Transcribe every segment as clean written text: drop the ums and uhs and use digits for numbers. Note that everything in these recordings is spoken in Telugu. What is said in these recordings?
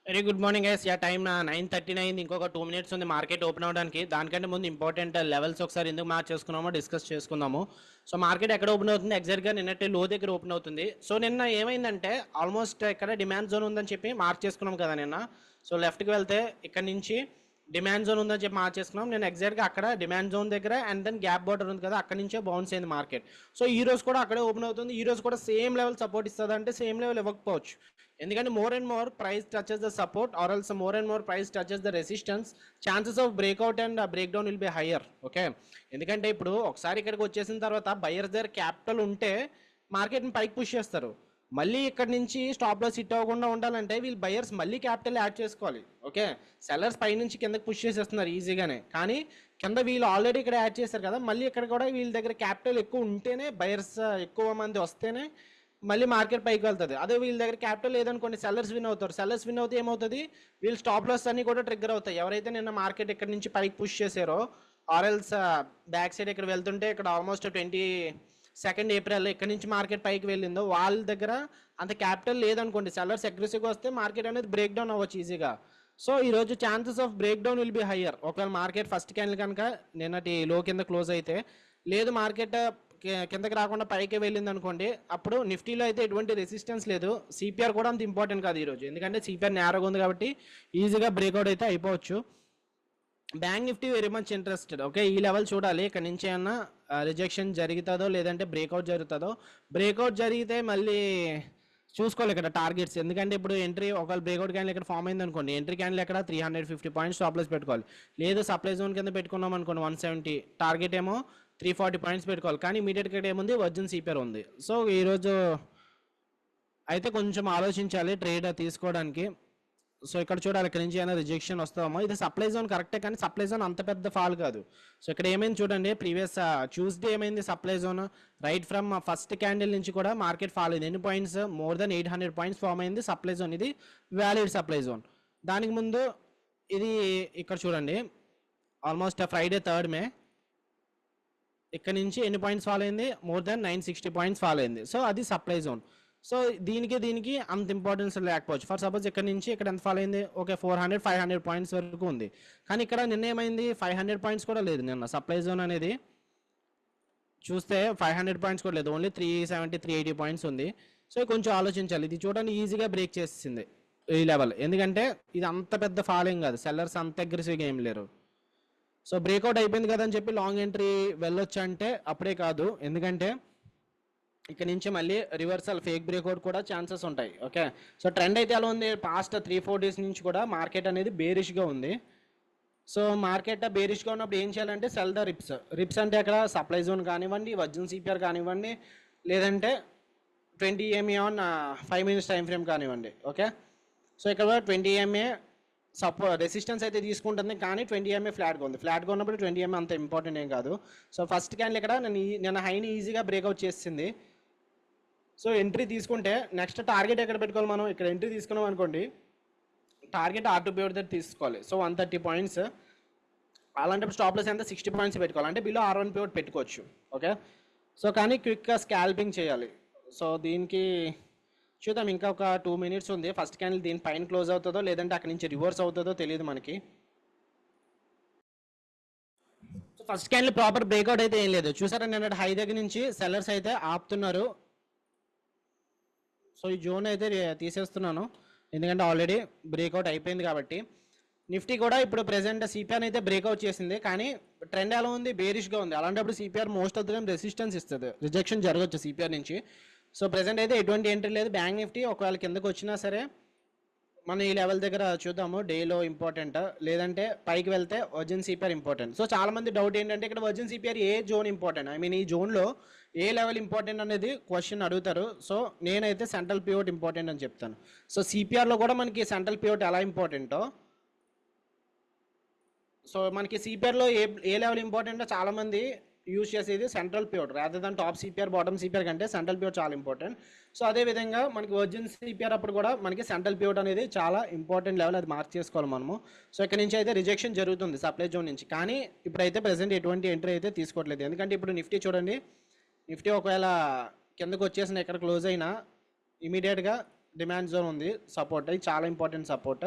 Very good morning guys. Time 9:39. ఇంకొక 2 minutes ఉంది మార్కెట్ ఓపెన్ అవడానికి. దానికంటే ముందు ఇంపార్టెంట్ లెవెల్స్ ఒకసారి ఎందుకు మార్క్ చేసుకున్నామో డిస్కస్ చేసుకుందాము. సో మార్కెట్ ఎక్కడ ఓపెన్ అవుతుంది? ఎగ్జాక్ట్గా నిన్నటి లో దగ్గర ఓపెన్ అవుతుంది. సో నిన్న ఏమైందంటే ఆల్మోస్ట్ ఇక్కడ డిమాండ్ జోన్ ఉందని చెప్పి మార్క్ చేసుకున్నాం కదా నిన్న. సో లెఫ్ట్కి వెళ్తే ఇక్కడ నుంచి డిమాండ్ జోన్ ఉందని చెప్పి మార్చేసుకున్నాం. నేను ఎగ్జాక్ట్గా అక్కడ డిమాండ్ జోన్ దగ్గర అండ్ దెన్ గ్యాప్ బార్డర్ ఉంది కదా, అక్కడ నుంచే బౌన్స్ అయింది మార్కెట్. సో ఈ రోజు కూడా అక్కడే ఓపెన్ అవుతుంది. ఈ రోజు కూడా సేమ్ లెవెల్ సపోర్ట్ ఇస్తుంది అంటే సేమ్ లెవెల్ ఇవ్వకపోవచ్చు. ఎందుకంటే more and more price touches the support or else more and more price touches the resistance, chances of breakout and break down will be higher. Okay, ఎందుకంటే ఇప్పుడు ఒకసారి ఇక్కడికి వచ్చేసిన తర్వాత బయర్స్ దగ్గర క్యాపిటల్ ఉంటే మార్కెట్ని పైకి పుష్ చేస్తారు. మళ్ళీ ఇక్కడ నుంచి స్టాప్ లాస్ హిట్ అవ్వకుండా ఉండాలంటే వీళ్ళు బయర్స్ మళ్ళీ క్యాపిటల్ యాడ్ చేసుకోవాలి. ఓకే, సెల్లర్స్ పై నుంచి కిందకి పుష్ చేసేస్తున్నారు ఈజీగానే, కానీ కింద వీళ్ళు ఆల్రెడీ ఇక్కడ యాడ్ చేశారు కదా, మళ్ళీ ఇక్కడ కూడా వీళ్ళ దగ్గర క్యాపిటల్ ఎక్కువ ఉంటేనే బయర్స్ ఎక్కువ మంది వస్తేనే మళ్ళీ మార్కెట్ పైకి వెళ్తుంది. అదే వీళ్ళ దగ్గర క్యాపిటల్ లేదనుకోండి, సెల్లర్స్ విన్ అవుతారు. సెల్లర్స్ విన్ అవుతే ఏమవుతుంది, వీళ్ళు స్టాప్ లాస్ అన్ని కూడా ట్రిగ్గర్ అవుతాయి. ఎవరైతే నిన్న మార్కెట్ ఇక్కడ నుంచి పైకి పుష్ చేశారో ఆర్ఎల్స్ బ్యాక్ సైడ్ ఇక్కడ వెళ్తుంటే ఇక్కడ ఆల్మోస్ట్ 22 ఏప్రిల్ ఇక్కడ నుంచి మార్కెట్ పైకి వెళ్ళిందో వాళ్ళ దగ్గర అంత క్యాపిటల్ లేదనుకోండి, సెల్లర్స్ అగ్రెసివ్గా వస్తే మార్కెట్ అనేది బ్రేక్ డౌన్ అవ్వచ్చు ఈజీగా. సో ఈరోజు chances of break down will be higher. ఒకవేళ మార్కెట్ ఫస్ట్ క్యాండిల్ కనుక నిన్నటి లో కింద క్లోజ్ అయితే, లేదు మార్కెట్ కిందకి రాకుండా పైకి వెళ్ళింది అనుకోండి, అప్పుడు నిఫ్టీలో అయితే ఎటువంటి రెసిస్టెన్స్ లేదు. సిపిఆర్ కూడా అంత ఇంపార్టెంట్ కాదు ఈరోజు, ఎందుకంటే సిపిఆర్ నేరోగా ఉంది కాబట్టి ఈజీగా బ్రేక్అవుట్ అయితే అయిపోవచ్చు. Bank Nifty very much interested. Okay, ఈ లెవెల్ చూడాలి, ఇక్కడ నుంచి ఏమన్నా రిజెక్షన్ జరుగుతుందో లేదంటే బ్రేక్అవుట్ జరుగుతుందో. బ్రేక్అవుట్ జరిగితే మళ్ళీ చూసుకోవాలి ఇక్కడ టార్గెట్స్, ఎందుకంటే ఇప్పుడు ఎంట్రీ ఒకవేళ బ్రేక్అవుట్ క్యాండిల్ ఇక్కడ ఫామ్ అయింది అనుకోండి, ఎంట్రీ క్యాండిల్ ఎక్కడ 350 పాయింట్స్ స్టాప్ లాస్ పెట్టుకోవాలి. లేదు సప్లై జోన్ కింద పెట్టుకున్నాం అనుకోండి 170, టార్గెట్ ఏమో 340 పాయింట్స్ పెట్టుకోవాలి. కానీ ఇమీడియట్గా ఏముంది, వర్జిన్ సిపిఆర్ ఉంది. సో ఈరోజు అయితే కొంచెం ఆలోచించాలి ట్రేడ్ తీసుకోవడానికి. సో ఇక్కడ చూడాలి, ఇక్కడ నుంచి ఏమైనా రిజెక్షన్ వస్తామో. ఇది సప్లై జోన్ కరెక్టే, కానీ సప్లై జోన్ అంత పెద్ద ఫాల్ కాదు. సో ఇక్కడ ఏమైంది చూడండి, ప్రీవియస్ ట్యూస్డే ఏమైంది supply zone, right from first candle నుంచి కూడా మార్కెట్ ఫాల్ అయింది. ఎన్ని points, more than 800 points form అయింది సప్లై జోన్. ఇది వ్యాలిడ్ సప్లై జోన్. దానికి ముందు ఇది ఇక్కడ చూడండి, ఆల్మోస్ట్ ఫ్రైడే 3rd మే ఇక్కడ నుంచి ఎన్ని పాయింట్స్ ఫాల్ అయింది, మోర్ దెన్ 960 పాయింట్స్ ఫాల్ అయింది. సో అది సప్లై జోన్. సో దీనికి అంత ఇంపార్టెన్స్ లేకపోవచ్చు. ఫర్ సపోజ్ ఇక్కడ నుంచి ఇక్కడ ఎంత ఫాల్ అయింది, ఓకే 400-500 పాయింట్స్ వరకు ఉంది. కానీ ఇక్కడ నిన్న ఏమైంది, 500 పాయింట్స్ కూడా లేదు నిన్న. సప్లై జోన్ అనేది చూస్తే 500 పాయింట్స్ కూడా లేదు, ఓన్లీ 370-380 పాయింట్స్ ఉంది. సో కొంచెం ఆలోచించాలి. ఇది చూడండి ఈజీగా బ్రేక్ చేసింది ఈ లెవెల్, ఎందుకంటే ఇది అంత పెద్ద ఫాలింగ్ కాదు, సెల్లర్స్ అంత అగ్రెసివ్గా ఏం లేరు. సో బ్రేక్అవుట్ అయిపోయింది కదా అని చెప్పి లాంగ్ ఎంట్రీ వెళ్ళొచ్చు అంటే అప్పుడే కాదు, ఎందుకంటే ఇక్కడ నుంచి మళ్ళీ రివర్సల్ ఫేక్ బ్రేక్అవుట్ కూడా ఛాన్సెస్ ఉంటాయి. ఓకే, సో ట్రెండ్ అయితే ఎలా ఉంది, పాస్ట్ 3-4 డేస్ నుంచి కూడా మార్కెట్ అనేది బేరిష్గా ఉంది. సో మార్కెట్ బేరిష్గా ఉన్నప్పుడు ఏం చేయాలంటే సెల్ ద రిప్స్ అంటే అక్కడ సప్లై జోన్ కానివ్వండి, వర్జిన్ సిపిఆర్ కానివ్వండి, లేదంటే 20 EMA on 5 minutes time frame కానివ్వండి. ఓకే, సో ఇక్కడ 20 EMA రెసిస్టెన్స్ అయితే తీసుకుంటుంది, కానీ 20 EMA ఫ్లాట్గా ఉంది. ఫ్లాట్గా ఉన్నప్పుడు 20 EMA అంత ఇంపార్టెంట్ ఏం కాదు. సో ఫస్ట్ క్యాండిల్ ఇక్కడ నేను హైని ఈజీగా బ్రేక్అవుట్ చేసింది. సో ఎంట్రీ తీసుకుంటే నెక్స్ట్ టార్గెట్ ఎక్కడ పెట్టుకోవాలి మనం, ఇక్కడ ఎంట్రీ తీసుకున్నాం అనుకోండి, టార్గెట్ R2 పివట్ దగ్గర తీసుకోవాలి. సో 130 పాయింట్స్, అలాంటప్పుడు స్టాప్ లాస్ ఎంత 60 పాయింట్స్ పెట్టుకోవాలి, అంటే బిలో R1 పివట్ పెట్టుకోవచ్చు. ఓకే, సో కానీ క్విక్గా స్కాల్పింగ్ చేయాలి. సో దీనికి చూద్దాం, ఇంకా ఒక 2 minutes ఉంది. ఫస్ట్ క్యాండిల్ దీని పైన క్లోజ్ అవుతుందో లేదంటే అక్కడి నుంచి రివర్స్ అవుతుందో తెలియదు మనకి. So first candle proper breakout అయితే ఏం లేదు. చూసారా నిన్న హై దగ్గర నుంచి సెల్లర్స్ అయితే ఆపుతున్నారు. సో ఈ జోన్ అయితే తీసేస్తున్నాను, ఎందుకంటే ఆల్రెడీ బ్రేక్అవుట్ అయిపోయింది కాబట్టి. నిఫ్టీ కూడా ఇప్పుడు ప్రెసెంట్ సిపిఆర్ అయితే బ్రేక్అవుట్ చేసింది, కానీ ట్రెండ్ ఎలా ఉంది, బేరిష్గా ఉంది. అలాంటప్పుడు CPR most of the time resistance ఇస్తుంది, రిజెక్షన్ జరగవచ్చు సిపిఆర్ నుంచి. సో ప్రెసెంట్ అయితే ఎటువంటి ఎంట్రీ లేదు. బ్యాంక్ నిఫ్టీ ఒకవేళ కిందకు వచ్చినా సరే మనం ఈ లెవెల్ దగ్గర చూద్దాము, డేలో ఇంపార్టెంట్, లేదంటే పైకి వెళ్తే వర్జిన్ సిపిఆర్ ఇంపార్టెంట్. సో చాలామంది డౌట్ ఏంటంటే ఇక్కడ virgin CPR A zone important, I mean ఈ జోన్లో ఏ లెవెల్ ఇంపార్టెంట్ అనేది క్వశ్చన్ అడుగుతారు. సో నేనైతే సెంట్రల్ పివట్ ఇంపార్టెంట్ అని చెప్తాను. సో సిపిఆర్లో కూడా మనకి సెంట్రల్ పివట్ ఎలా ఇంపార్టెంటో, సో మనకి సిపిఆర్లో ఏ లెవెల్ ఇంపార్టెంటో చాలామంది యూజ్ చేసేది central pivot rather than top CPR bottom CPR కంటే సెంట్రల్ పివట్ చాలా ఇంపార్టెంట్. సో అదేవిధంగా మనకి వర్జిన్ సిపిఆర్ అప్పుడు కూడా మనకి సెంట్రల్ పివట్ అనేది చాలా ఇంపార్టెంట్ లెవెల్, అది మార్క్ చేసుకోవాలి మనము. సో ఇక్కడ నుంచి అయితే రిజెక్షన్ జరుగుతుంది సప్లై జోన్ నుంచి, కానీ ఇప్పుడైతే ప్రెసెంట్ ఎటువంటి ఎంట్రీ అయితే తీసుకోవట్లేదు. ఎందుకంటే ఇప్పుడు నిఫ్టీ చూడండి, నిఫ్టీ ఒకవేళ కిందకు వచ్చేసిన ఎక్కడ క్లోజ్ అయినా ఇమీడియట్గా డిమాండ్ జోన్ ఉంది, సపోర్ట్, ఇది చాలా ఇంపార్టెంట్ సపోర్ట్.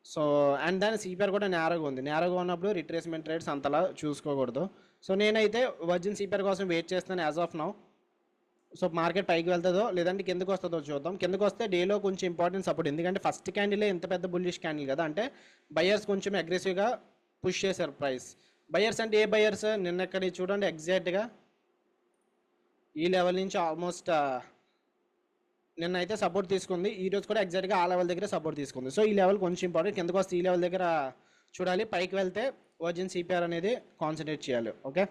సో అండ్ దాని సిపిఆర్ కూడా నేరోగా ఉంది. నేరోగా ఉన్నప్పుడు రిట్రేస్మెంట్ రేట్స్ అంతలా చూసుకోకూడదు. సో నేనైతే వర్జిన్ సిపిఆర్ కోసం వెయిట్ చేస్తాను as of now. So market పైకి వెళ్తుందో లేదంటే కిందకు వస్తుందో చూద్దాం. కిందకు వస్తే డేలో కొంచెం ఇంపార్టెంట్ సపోర్ట్, ఎందుకంటే ఫస్ట్ క్యాండిలే ఇంత పెద్ద బుల్లిష్ క్యాండిల్ కదా, అంటే బయర్స్ కొంచెం అగ్రెసివ్గా పుష్ చేశారు ప్రైస్. బయర్స్ అంటే ఏ బయర్స్, నిన్న ఇక్కడ చూడండి ఎగ్జాక్ట్గా ఈ లెవెల్ నుంచి ఆల్మోస్ట్ నిన్న అయితే సపోర్ట్ తీసుకుంది, ఈ రోజు కూడా ఎగ్జాక్ట్గా ఆ లెవెల్ దగ్గర సపోర్ట్ తీసుకుంది. సో ఈ లెవెల్ కొంచెం ఇంపార్టెంట్, కిందకు వస్తే ఈ లెవెల్ దగ్గర చూడాలి, పైకి వెళ్తే వర్జిన్ సిపిఆర్ అనేది కాన్సన్ట్రేట్ చేయాలి. Okay,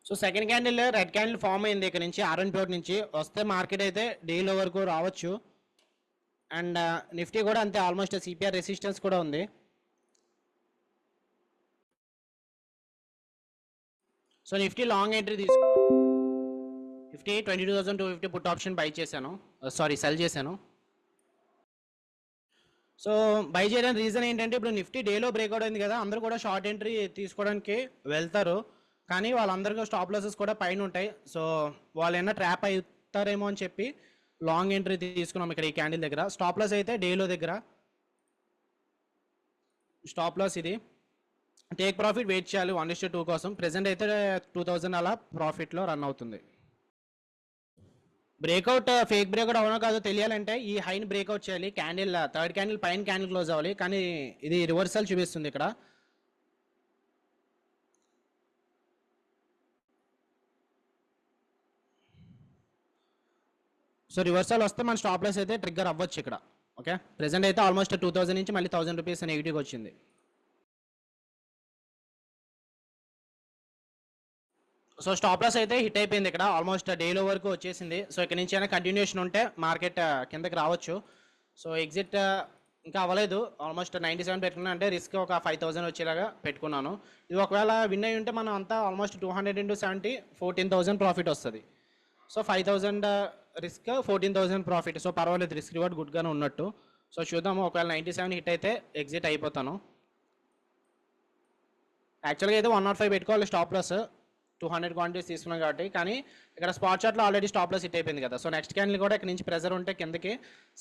so second candle red candle form అయింది ఇక్కడ నుంచి R&P నుంచి, వస్తే మార్కెట్ అయితే డేలో వరకు రావచ్చు. అండ్ నిఫ్టీ కూడా అంతే, ఆల్మోస్ట్ సిపిఆర్ రెసిస్టెన్స్ కూడా ఉంది. సో నిఫ్టీ లాంగ్ ఎంట్రీ తీసుకో, నిఫ్టీ 22,250 పుట్ ఆప్షన్ బై చేశాను, సారీ సెల్ చేశాను. సో బై చేయడానికి రీజన్ ఏంటంటే ఇప్పుడు నిఫ్టీ డేలో బ్రేక్అవుట్ అయింది కదా, అందరూ కూడా షార్ట్ ఎంట్రీ తీసుకోవడానికి వెళ్తారు, కానీ వాళ్ళందరికీ స్టాప్ లాసెస్ కూడా పైన ఉంటాయి. సో వాళ్ళు ఏమైనా ట్రాప్ అవుతారేమో అని చెప్పి లాంగ్ ఎంట్రీ తీసుకున్నాం ఇక్కడ ఈ క్యాండిల్ దగ్గర. స్టాప్ లాస్ అయితే డేలో దగ్గర స్టాప్ లాస్ ఇది, టేక్ ప్రాఫిట్ వెయిట్ చేయాలి 1:2 కోసం. ప్రెసెంట్ అయితే 2000 అలా ప్రాఫిట్లో రన్ అవుతుంది. బ్రేక్అవుట్ ఫేక్ బ్రేక్అవుట్ అవునో కాదో తెలియాలంటే ఈ హైని బ్రేక్అవుట్ చేయాలి, క్యాండిల్ థర్డ్ క్యాండిల్ పైన క్యాండిల్ క్లోజ్ అవ్వాలి, కానీ ఇది రివర్సల్ చూపిస్తుంది ఇక్కడ. సో రివర్సల్ వస్తే మన స్టాప్ లాస్ అయితే ట్రిగ్గర్ అవ్వచ్చు ఇక్కడ. ఓకే, ప్రెసెంట్ అయితే ఆల్మోస్ట్ 2000 నుంచి మళ్ళీ 1000 రూపీస్ నెగిటివ్ వచ్చింది. సో స్టాప్ లాస్ అయితే హిట్ అయిపోయింది ఇక్కడ, ఆల్మోస్ట్ డేలో వరకు వచ్చేసింది. సో ఇక్కడ నుంచి అయినా కంటిన్యూషన్ ఉంటే మార్కెట్ కిందకి రావచ్చు. సో ఎగ్జిట్ ఇంకా అవ్వలేదు, ఆల్మోస్ట్ 97 పెట్టుకున్నాను, అంటే రిస్క్ ఒక 5000 వచ్చేలాగా పెట్టుకున్నాను. ఇది ఒకవేళ విన్ అయ్యి ఉంటే మనం అంతా ఆల్మోస్ట్ 200 × 70 14,000 ప్రాఫిట్ వస్తుంది. సో 5000 రిస్క్ 14,000 ప్రాఫిట్, సో పర్వాలేదు, రిస్క్ రివార్డ్ గుడ్గానే ఉన్నట్టు. సో చూద్దాము, ఒకవేళ 97 హిట్ అయితే ఎగ్జిట్ అయిపోతాను. యాక్చువల్గా అయితే 105 పెట్టుకోవాలి స్టాప్ లాస్, 200 క్వాంటిటీస్ తీసుకున్నాం కాబట్టి, కానీ ఇక్కడ స్పాట్ చార్ట్లో ఆల్రెడీ స్టాప్ లాస్ హిట్ అయిపోయింది కదా. సో నెక్స్ట్ క్యాండిల్ కూడా ఇక్కడ నుంచి ప్రెజర్ ఉంటే కిందకి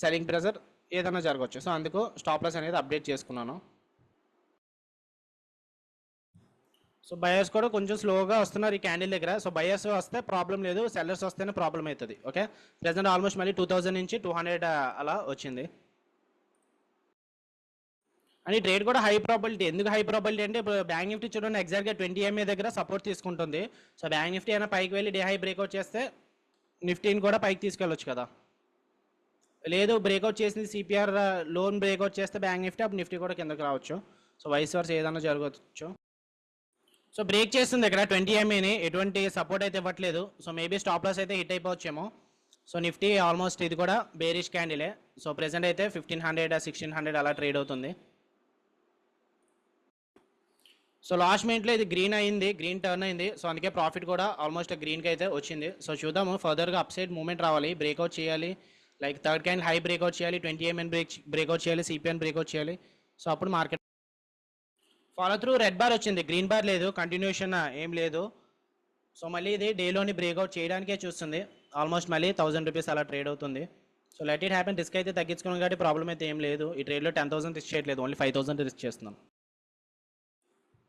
సెల్లింగ్ ప్రెజర్ ఏదైనా జరగవచ్చు. సో అందుకు స్టాప్ లాస్ అనేది అప్డేట్ చేసుకున్నాను. సో బయర్స్ కూడా కొంచెం స్లోగా వస్తున్నారు ఈ క్యాండిల్ దగ్గర. సో బయర్స్ వస్తే ప్రాబ్లం లేదు, సెల్లర్స్ వస్తేనే ప్రాబ్లం అవుతుంది. ఓకే, ప్రెజెంట్ ఆల్మోస్ట్ మళ్ళీ 2000 నుంచి 200 అలా వచ్చింది. అండ్ ఈ ట్రేడ్ కూడా హై ప్రాబిలిటీ. ఎందుకు హై ప్రాబిలిటీ అంటే ఇప్పుడు బ్యాంక్ నిఫ్టీ చూడండి ఎగ్జాక్ట్గా 20 MA దగ్గర సపోర్ట్ తీసుకుంటుంది. సో బ్యాంక్ నిఫ్టీ అయినా పైకి వెళ్ళి డే హై బ్రేక్అవుట్ చేస్తే నిఫ్టీని కూడా పైకి తీసుకెళ్ళొచ్చు కదా. లేదు బ్రేక్అవుట్ చేసింది సిపిఆర్ లోన్ బ్రేక్అవుట్ చేస్తే బ్యాంక్ నిఫ్టీ, అప్పుడు నిఫ్టీ కూడా కిందకి రావచ్చు. సో వైస్ వర్స్ ఏదైనా జరగవచ్చు. సో బ్రేక్ చేస్తుంది ఇక్కడ 20 MAని, ఎటువంటి సపోర్ట్ అయితే ఇవ్వట్లేదు. సో మేబీ స్టాప్ లాస్ అయితే హిట్ అయిపోవచ్చేమో. సో నిఫ్టీ ఆల్మోస్ట్ ఇది కూడా బేరిష్ క్యాండిలే. సో ప్రెసెంట్ అయితే 1500 1600 అలా ట్రేడ్ అవుతుంది. సో లాస్ట్ మినిట్లో ఇది గ్రీన్ అయింది, గ్రీన్ టర్న్ అయింది. సో అందుకే ప్రాఫిట్ కూడా ఆల్మోస్ట్ గ్రీన్కి అయితే వచ్చింది. సో చూద్దాము, ఫర్దర్గా అప్ సైడ్ మూవ్మెంట్ రావాలి, బ్రేక్అవుట్ చేయాలి, like third candle high breakout చేయాలి, 20 MA బ్రేక్అవుట్ చేయాలి, సిపిఎన్ బ్రేక్అవుట్ చేయాలి. సో అప్పుడు market follow through red bar వచ్చింది, గ్రీన్ బార్ లేదు, కంటిన్యూషన్ ఏం లేదు. సో మళ్ళీ ఇది డేలోని బ్రేక్అవుట్ చేయడానికే చూస్తుంది, ఆల్మోస్ట్ మళ్ళీ 1000 రూపీస్ అలా ట్రేడ్ అవుతుంది. So let it happen, risk అయితే తగ్గించుకున్నాం కాబట్టి ప్రాబ్లం అయితే ఏం లేదు. ఈ ట్రేడ్లో 10,000 రిస్క్ చేయట్లేదు, ఓన్లీ 5,000 రిస్క్ చేస్తున్నాం.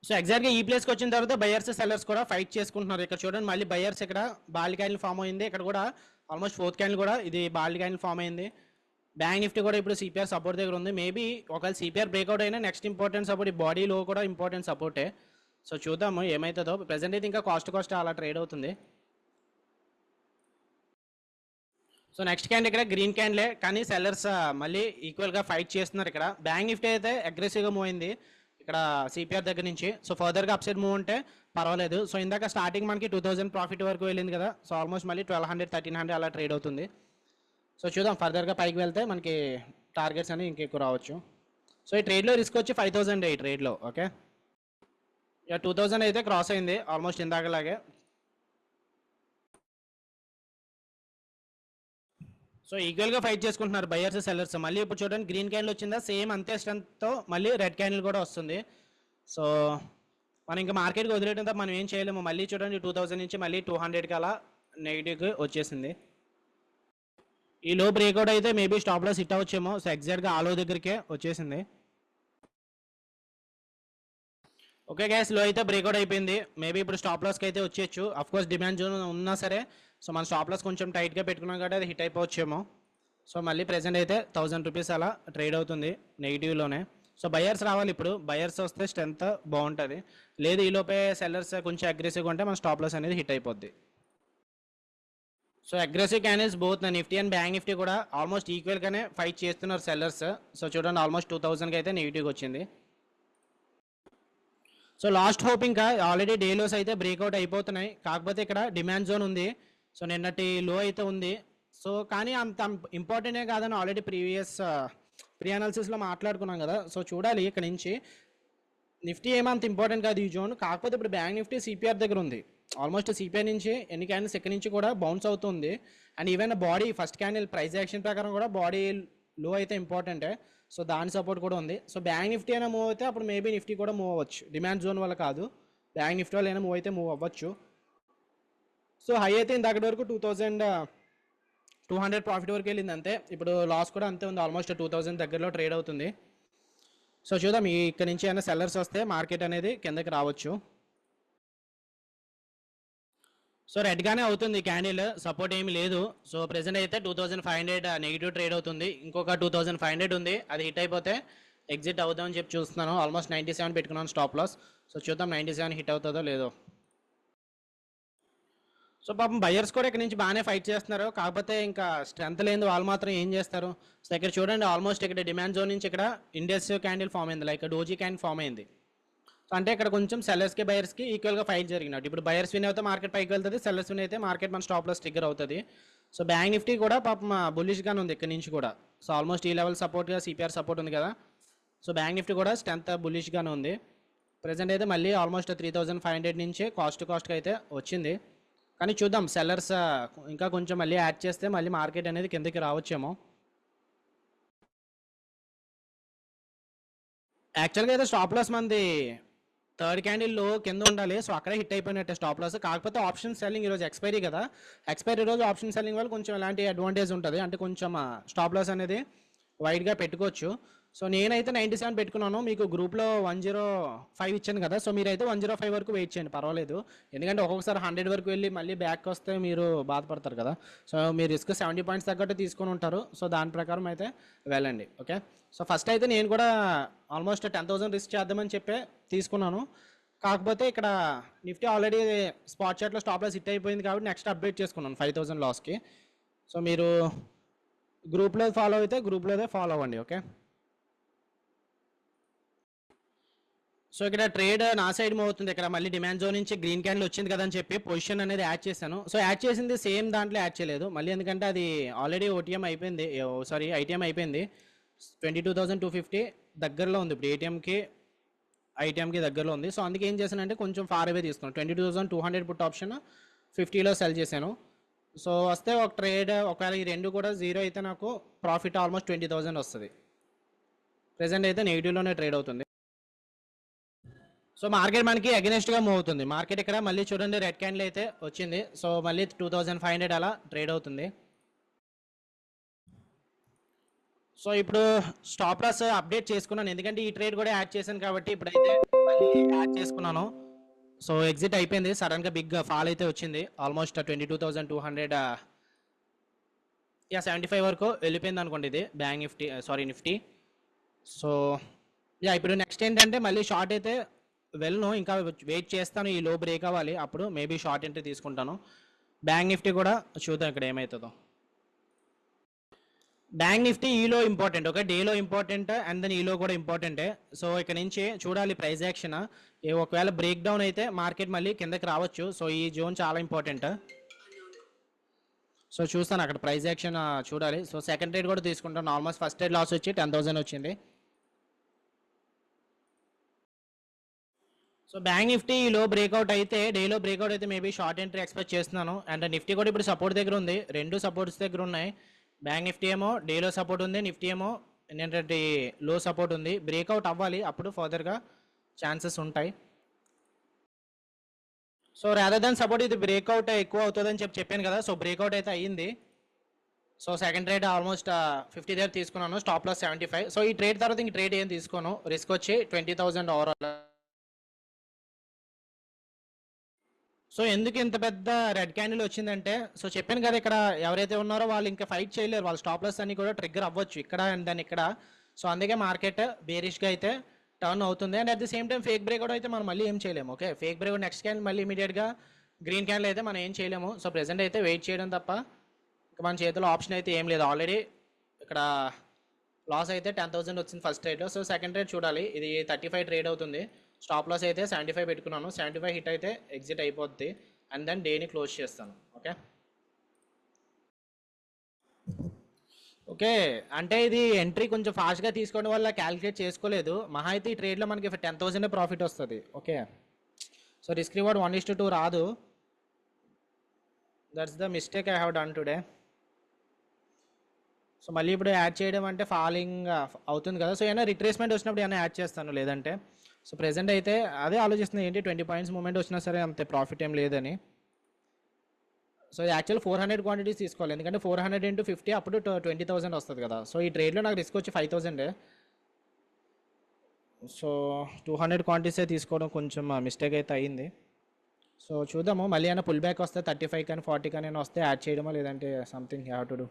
సో ఎగ్జాక్ట్గా ఈ ప్లేస్కి వచ్చిన తర్వాత బయర్స్ సెల్లర్స్ కూడా ఫైట్ చేసుకుంటున్నారు. ఇక్కడ చూడండి మళ్ళీ బయర్స్ ఇక్కడ బాల్డ్ క్యాండిల్ ఫామ్ అయింది, ఇక్కడ కూడా ఆల్మోస్ట్ ఫోర్త్ క్యాండిల్ కూడా ఇది బాల్డ్ క్యాండిల్ ఫామ్ అయింది. బ్యాంక్ నిఫ్టీ కూడా ఇప్పుడు సిపిఆర్ సపోర్ట్ దగ్గర ఉంది. మేబీ ఒకవేళ సిపిఆర్ బ్రేక్అవుట్ అయినా నెక్స్ట్ ఇంపార్టెంట్ సపోర్ట్ ఈ బాడీలో కూడా ఇంపార్టెంట్ సపోర్టే. సో చూద్దాము ఏమవుతుందో. ప్రెసెంట్ అయితే ఇంకా కాస్ట్ అలా ట్రేడ్ అవుతుంది. సో నెక్స్ట్ క్యాండిల్ ఇక్కడ గ్రీన్ క్యాండిలే, కానీ సెల్లర్స్ మళ్ళీ ఈక్వల్గా ఫైట్ చేస్తున్నారు. ఇక్కడ బ్యాంక్ నిఫ్టీ అయితే అగ్రెసివ్గా మూవ్ అయింది ఇక్కడ సిపిఆర్ దగ్గర నుంచి. సో ఫర్దర్గా అప్సైడ్ మూవ్ ఉంటే పర్వాలేదు. సో ఇందాక స్టార్టింగ్ మనకి 2000 ప్రాఫిట్ వరకు వెళ్ళింది కదా. సో ఆల్మోస్ట్ మళ్ళీ 1200 1300 అలా ట్రేడ్ అవుతుంది. సో చూద్దాం ఫర్దర్గా పైకి వెళ్తే మనకి టార్గెట్స్ అని ఇంకెక్కువ రావచ్చు. సో ఈ ట్రేడ్లో రిస్క్ వచ్చి 5000 ఈ ట్రేడ్లో. ఓకే, ఇక 2000 అయితే క్రాస్ అయింది ఆల్మోస్ట్ ఇందాకలాగే. సో ఈక్వల్గా ఫైట్ చేసుకుంటున్నారు బయర్స్ సెల్లర్స్. మళ్ళీ ఇప్పుడు చూడండి గ్రీన్ క్యాండిల్ వచ్చిందా, సేమ్ అంతే స్ట్రెంత్తో మళ్ళీ రెడ్ క్యాండిల్ కూడా వస్తుంది. సో మనం ఇంకా మార్కెట్కి వదిలేయడంతో మనం ఏం చేయలేము. మళ్ళీ చూడండి 2000 నుంచి మళ్ళీ 200కి అలా నెగిటివ్కి వచ్చేసింది. ఈ లో బ్రేక్అవుట్ అయితే మేబీ స్టాప్ లాస్ హిట్ అవ్వచ్చేమో. సో ఎగ్జాక్ట్గా ఆ లో దగ్గరికే వచ్చేసింది. ఓకే గ్యాస్, లో అయితే బ్రేక్అవుట్ అయిపోయింది. మేబీ ఇప్పుడు స్టాప్ లాస్కి అయితే వచ్చేయచ్చు. అఫ్ కోర్స్ డిమాండ్ జోన్ ఉన్నా సరే సో మన స్టాప్ లాస్ కొంచెం టైట్గా పెట్టుకున్నాం కాబట్టి అది హిట్ అయిపోవచ్చేమో. సో మళ్ళీ ప్రెజెంట్ అయితే 1000 రూపీస్ అలా ట్రేడ్ అవుతుంది నెగిటివ్లోనే. సో బయర్స్ రావాలి, ఇప్పుడు బయర్స్ వస్తే స్ట్రెంత్ బాగుంటుంది. లేదు ఈ లోపే సెల్లర్స్ కొంచెం అగ్రెసివ్గా ఉంటే మన స్టాప్ లాస్ అనేది హిట్ అయిపోద్ది. So aggressive candles both Nifty and bank Nifty కూడా ఆల్మోస్ట్ ఈక్వల్గానే ఫైట్ చేస్తున్నారు సెల్లర్స్. సో చూడండి ఆల్మోస్ట్ 2000కి అయితే నెగిటివ్గా వచ్చింది. సో లాస్ట్ హోప్ ఇంకా ఆల్రెడీ డే లోస్ అయితే బ్రేక్అవుట్ అయిపోతున్నాయి. కాకపోతే ఇక్కడ డిమాండ్ జోన్ ఉంది. సో నిన్నటి లో అయితే ఉంది. సో కానీ అంత ఇంపార్టెంటే కాదని ఆల్రెడీ ప్రీ అనాలిసిస్లో మాట్లాడుకున్నాం కదా. సో చూడాలి ఇక్కడ నుంచి. నిఫ్టీ ఏమంత ఇంపార్టెంట్ కాదు ఈ జోన్. కాకపోతే ఇప్పుడు బ్యాంక్ నిఫ్టీ సిపిఆర్ దగ్గర ఉంది. ఆల్మోస్ట్ సిపిఆర్ నుంచి ఎన్ని క్యాండిల్స్ ఎక్కడి నుంచి కూడా బౌన్స్ అవుతుంది. And even body first candle price action ప్రకారం కూడా బాడీ లో అయితే ఇంపార్టెంటే. సో దాని సపోర్ట్ కూడా ఉంది. సో బ్యాంక్ నిఫ్టీ అయినా మూవ్ అయితే అప్పుడు మేబీ నిఫ్టీ కూడా మూవ్ అవ్వచ్చు. డిమాండ్ జోన్ వల్ల కాదు, బ్యాంక్ నిఫ్టీ వల్ల అయినా మూవ్ అయితే మూవ్ అవ్వచ్చు. సో హై అయితే ఇందాక వరకు 2200 ప్రాఫిట్ వరకు వెళ్ళింది అంతే. ఇప్పుడు లాస్ కూడా అంతే ఉంది, ఆల్మోస్ట్ 2000 దగ్గరలో ట్రేడ్ అవుతుంది. సో చూద్దాం ఇక్కడ నుంచి అయినా సెల్లర్స్ వస్తే మార్కెట్ అనేది కిందకి రావచ్చు. సో రెడ్గానే అవుతుంది క్యాండిల్, సపోర్ట్ ఏమి లేదు. సో ప్రెసెంట్ అయితే 2500 నెగిటివ్ ట్రేడ్ అవుతుంది. ఇంకొక 2500 ఉంది, అది హిట్ అయిపోతే ఎగ్జిట్ అవుదామని చెప్పి చూస్తున్నాను. ఆల్మోస్ట్ 97 పెట్టుకున్నాను స్టాప్ లాస్. సో చూద్దాం 97 హిట్ అవుతుందో లేదో. సో పాపం బయర్స్ కూడా ఇక్కడ నుంచి బాగానే ఫైట్ చేస్తున్నారు. కాకపోతే ఇంకా స్ట్రెంత్ లేదు, వాళ్ళు మాత్రం ఏం చేస్తారు. సో ఇక్కడ చూడండి ఆల్మోస్ట్ ఇక్కడ డిమాండ్ జోన్ నుంచి ఇక్కడ ఇండెక్స్ క్యాండిల్ ఫామ్ అయింది, లైక్ డోజీ క్యాండిల్ ఫామ్ అయింది. సో అంటే ఇక్కడ కొంచెం సెల్లర్స్కి బయర్స్కి ఈక్వల్గా ఫైట్ జరిగినట్టు. ఇప్పుడు బయర్స్ విన్ అయితే మార్కెట్ పైకి వెళ్తుంది, సెల్లర్స్ విన్ అయితే మార్కెట్ మన స్టాప్ లాస్ ట్రిగ్గర్ అవుతుంది. సో బ్యాంక్ నిఫ్టీ కూడా పాపం బుల్లిష్గానే ఉంది ఇక్కడ నుంచి కూడా. సో ఆల్మోస్ట్ ఈ లెవెల్ సపోర్ట్గా సిపిఆర్ సపోర్ట్ ఉంది కదా. సో బ్యాంక్ నిఫ్టీ కూడా స్ట్రెంత్ బుల్లిష్గానే ఉంది. ప్రెసెంట్ అయితే మళ్ళీ ఆల్మోస్ట్ 3500 నుంచి కాస్ట్కి అయితే వచ్చింది. కానీ చూద్దాం సెల్లర్స్ ఇంకా కొంచెం మళ్ళీ యాడ్ చేస్తే మళ్ళీ మార్కెట్ అనేది కిందకి రావచ్చేమో. యాక్చువల్గా అయితే స్టాప్ లాస్ మంది థర్డ్ క్యాండిల్ లో కింద ఉండాలి. సో అక్కడే హిట్ అయిపోయినట్టే స్టాప్ లాస్. కాకపోతే ఆప్షన్ సెల్లింగ్ ఈరోజు ఎక్స్పైరీ కదా, ఎక్స్పైరీ రోజు ఆప్షన్ సెల్లింగ్ వల్ల కొంచెం ఎలాంటి అడ్వాంటేజ్ ఉంటుంది అంటే కొంచెం స్టాప్ లాస్ అనేది వైడ్గా పెట్టుకోవచ్చు. సో నేనైతే 97 పెట్టుకున్నాను, మీకు గ్రూప్లో 105 ఇచ్చాను కదా. సో మీరైతే 105 వరకు వెయిట్ చేయండి, పర్వాలేదు. ఎందుకంటే ఒక్కొక్కసారి 100 వరకు వెళ్ళి మళ్ళీ బ్యాక్ వస్తే మీరు బాధపడతారు కదా. సో మీరు రిస్క్ 70 పాయింట్స్ తగ్గట్టు తీసుకొని ఉంటారు. సో దాని ప్రకారం అయితే వెళ్ళండి. ఓకే, సో ఫస్ట్ అయితే నేను కూడా ఆల్మోస్ట్ 10,000 రిస్క్ చేద్దామని చెప్పి తీసుకున్నాను. కాకపోతే ఇక్కడ నిఫ్టీ ఆల్రెడీ స్పాట్ చార్ట్లో స్టాప్ లాస్ హిట్ అయిపోయింది కాబట్టి నెక్స్ట్ అప్డేట్ చేసుకున్నాను 5000 లాస్కి. సో మీరు గ్రూప్లో ఫాలో అయితే గ్రూప్లోదే ఫాలో అవ్వండి. ఓకే, సో ఇక్కడ ట్రేడ్ నా సైడ్ మూవ్ అవుతుంది. ఇక్కడ మళ్ళీ డిమాండ్ జోన్ నుంచి గ్రీన్ క్యాండిల్ వచ్చింది కదా అని చెప్పి పొజిషన్ అనేది యాడ్ చేశాను. సో యాడ్ చేసింది సేమ్ దాంట్లో యాడ్ చేయలేదు మళ్ళీ, ఎందుకంటే అది ఆల్రెడీ ఓటీఎం అయిపోయింది, సారీ ఐటీఎం అయిపోయింది. 22,250 దగ్గరలో ఉంది ఇప్పుడు ఐటీఎంకి దగ్గరలో ఉంది. సో అందుకే ఏం చేశానంటే కొంచెం ఫార్ అవే తీసుకున్నాను. 22,200 పుట్ ఆప్షన్ 50లో సెల్ చేశాను. సో వస్తే ఒక ట్రేడ్ ఒకవేళ ఈ రెండు కూడా జీరో అయితే నాకు ప్రాఫిట్ ఆల్మోస్ట్ 20,000 వస్తుంది. ప్రెసెంట్ అయితే నెగిటివ్లోనే ట్రేడ్ అవుతుంది. సో మార్కెట్ మనకి అగెనిస్ట్గా మూవ్ అవుతుంది. మార్కెట్ ఇక్కడ మళ్ళీ చూడండి రెడ్ క్యాండిల్ అయితే వచ్చింది. సో మళ్ళీ 2500 అలా ట్రేడ్ అవుతుంది. సో ఇప్పుడు స్టాప్ లాస్ అప్డేట్ చేసుకున్నాను, ఎందుకంటే ఈ ట్రేడ్ కూడా యాడ్ చేశాను కాబట్టి ఇప్పుడైతే మళ్ళీ యాడ్ చేసుకున్నాను. సో ఎగ్జిట్ అయిపోయింది, సడన్గా బిగ్ ఫాల్ అయితే వచ్చింది. ఆల్మోస్ట్ 22,200 75 వరకు వెళ్ళిపోయింది అనుకోండి ఇది bank Nifty, sorry Nifty. So ఇప్పుడు నెక్స్ట్ ఏంటంటే మళ్ళీ షార్ట్ అయితే వెళ్ళను, ఇంకా వెయిట్ చేస్తాను ఈ లో బ్రేక్ అవ్వాలి, అప్పుడు మేబీ షార్ట్ ఎంట్రీ తీసుకుంటాను. బ్యాంక్ నిఫ్టీ కూడా చూద్దాం ఇక్కడ ఏమవుతుందో. బ్యాంక్ నిఫ్టీ ఈలో ఇంపార్టెంట్, ఓకే, డేలో ఇంపార్టెంట్ అండ్ దెన్ ఈలో కూడా ఇంపార్టెంటే. సో ఇక్కడ నుంచి చూడాలి ప్రైస్ యాక్షన్. ఒకవేళ బ్రేక్ డౌన్ అయితే మార్కెట్ మళ్ళీ కిందకి రావచ్చు. సో ఈ జోన్ చాలా ఇంపార్టెంట్. సో చూస్తాను అక్కడ ప్రైస్ యాక్షన్ చూడాలి. సో సెకండ్ ట్రేడ్ కూడా తీసుకుంటాను. ఆల్మోస్ట్ ఫస్ట్ ట్రేడ్ లాస్ వచ్చి 10,000 వచ్చింది. సో బ్యాంక్ నిఫ్టీ లో బ్రేక్అవుట్ అయితే డేలో బ్రేక్అవుట్ అయితే మేబీ షార్ట్ ఎంట్రీ ఎక్స్పెక్ట్ చేస్తున్నాను. అండ్ నిఫ్టీ కూడా ఇప్పుడు సపోర్ట్ దగ్గర ఉంది, రెండు సపోర్ట్స్ దగ్గర ఉన్నాయి. బ్యాంక్ నిఫ్టీ ఏమో డేలో సపోర్ట్ ఉంది, నిఫ్టీ ఏమో ఏంటంటే లో సపోర్ట్ ఉంది. బ్రేక్అవుట్ అవ్వాలి, అప్పుడు ఫర్దర్గా ఛాన్సెస్ ఉంటాయి. సో రాదర్ దాన్ సపోర్ట్ ఇది బ్రేక్అవుట్ ఎక్కువ అవుతుందని చెప్పాను కదా. సో బ్రేక్అవుట్ అయితే అయ్యింది. సో సెకండ్ ట్రేడ్ ఆల్మోస్ట్ 50 దగ్గర తీసుకున్నాను, స్టాప్ లాస్ 75. సో ఈ ట్రేడ్ తర్వాత ఇంక ట్రేడ్ ఏం తీసుకోను, రిస్క్ వచ్చి 20,000 ఓవరాల్. సో ఎందుకు ఇంత పెద్ద రెడ్ క్యాండిల్ వచ్చిందంటే, సో చెప్పాను కదా ఇక్కడ ఎవరైతే ఉన్నారో వాళ్ళు ఇంకా ఫైట్ చేయలేరు, వాళ్ళ స్టాప్ లాస్ అన్ని కూడా ట్రిగ్గర్ అవ్వచ్చు ఇక్కడ అండ్ దాని ఇక్కడ. సో అందుకే మార్కెట్ బేరిష్గా అయితే టర్న్ అవుతుంది. And at the same time fake break కూడా అయితే మనం మళ్ళీ ఏం చేయలేము. Okay, fake break next candle మళ్ళీ ఇమీడియట్గా గ్రీన్ క్యాండిల్ అయితే మనం ఏం చేయలేము. సో ప్రెసెంట్ అయితే వెయిట్ చేయడం తప్ప ఇంకా మన చేతిలో ఆప్షన్ అయితే ఏం లేదు. ఆల్రెడీ ఇక్కడ లాస్ అయితే 10,000 వచ్చింది ఫస్ట్ ట్రేడ్లో. సో సెకండ్ ట్రేడ్ చూడాలి, ఇది 35 ట్రేడ్ అవుతుంది. స్టాప్ లాస్ అయితే 75 పెట్టుకున్నాను, 75 హిట్ అయితే ఎగ్జిట్ అయిపోద్ది అండ్ దెన్ డేని క్లోజ్ చేస్తాను. ఓకే ఓకే అంటే ఇది ఎంట్రీ కొంచెం ఫాస్ట్గా తీసుకోవడం వల్ల క్యాలిక్యులేట్ చేసుకోలేదు. మహా అయితే ఈ ట్రేడ్లో మనకి 10,000 ప్రాఫిట్ వస్తుంది. ఓకే, సో రిస్క్ రివార్డ్ 1:2 రాదు. That's the mistake I have done today. So మళ్ళీ ఇప్పుడు యాడ్ చేయడం అంటే ఫాలింగ్ అవుతుంది కదా, సో ఏమైనా రిట్రేస్మెంట్ వచ్చినప్పుడు ఏమైనా యాడ్ చేస్తాను, లేదంటే సో ప్రెసెంట్ అయితే అదే ఆలోచిస్తున్నాను, ఏంటి 20 పాయింట్స్ మూమెంట్ వచ్చినా సరే అంతే ప్రాఫిట్ ఏం లేదని. సో యాక్చువల్ 400 క్వాంటిటీస్ తీసుకోవాలి, ఎందుకంటే 400 × 50 అప్పుడు 20,000 వస్తుంది కదా. సో ఈ ట్రేడ్లో నాకు రిస్క్ వచ్చి 5,000. సో 200 క్వాంటిటీసే తీసుకోవడం కొంచెం మిస్టేక్ అయితే అయ్యింది. సో చూద్దాము, మళ్ళీ అయినా పుల్ బ్యాక్ వస్తే 35 కానీ 40 కానీ వస్తే యాడ్ చేయడమో, లేదంటే something have to do.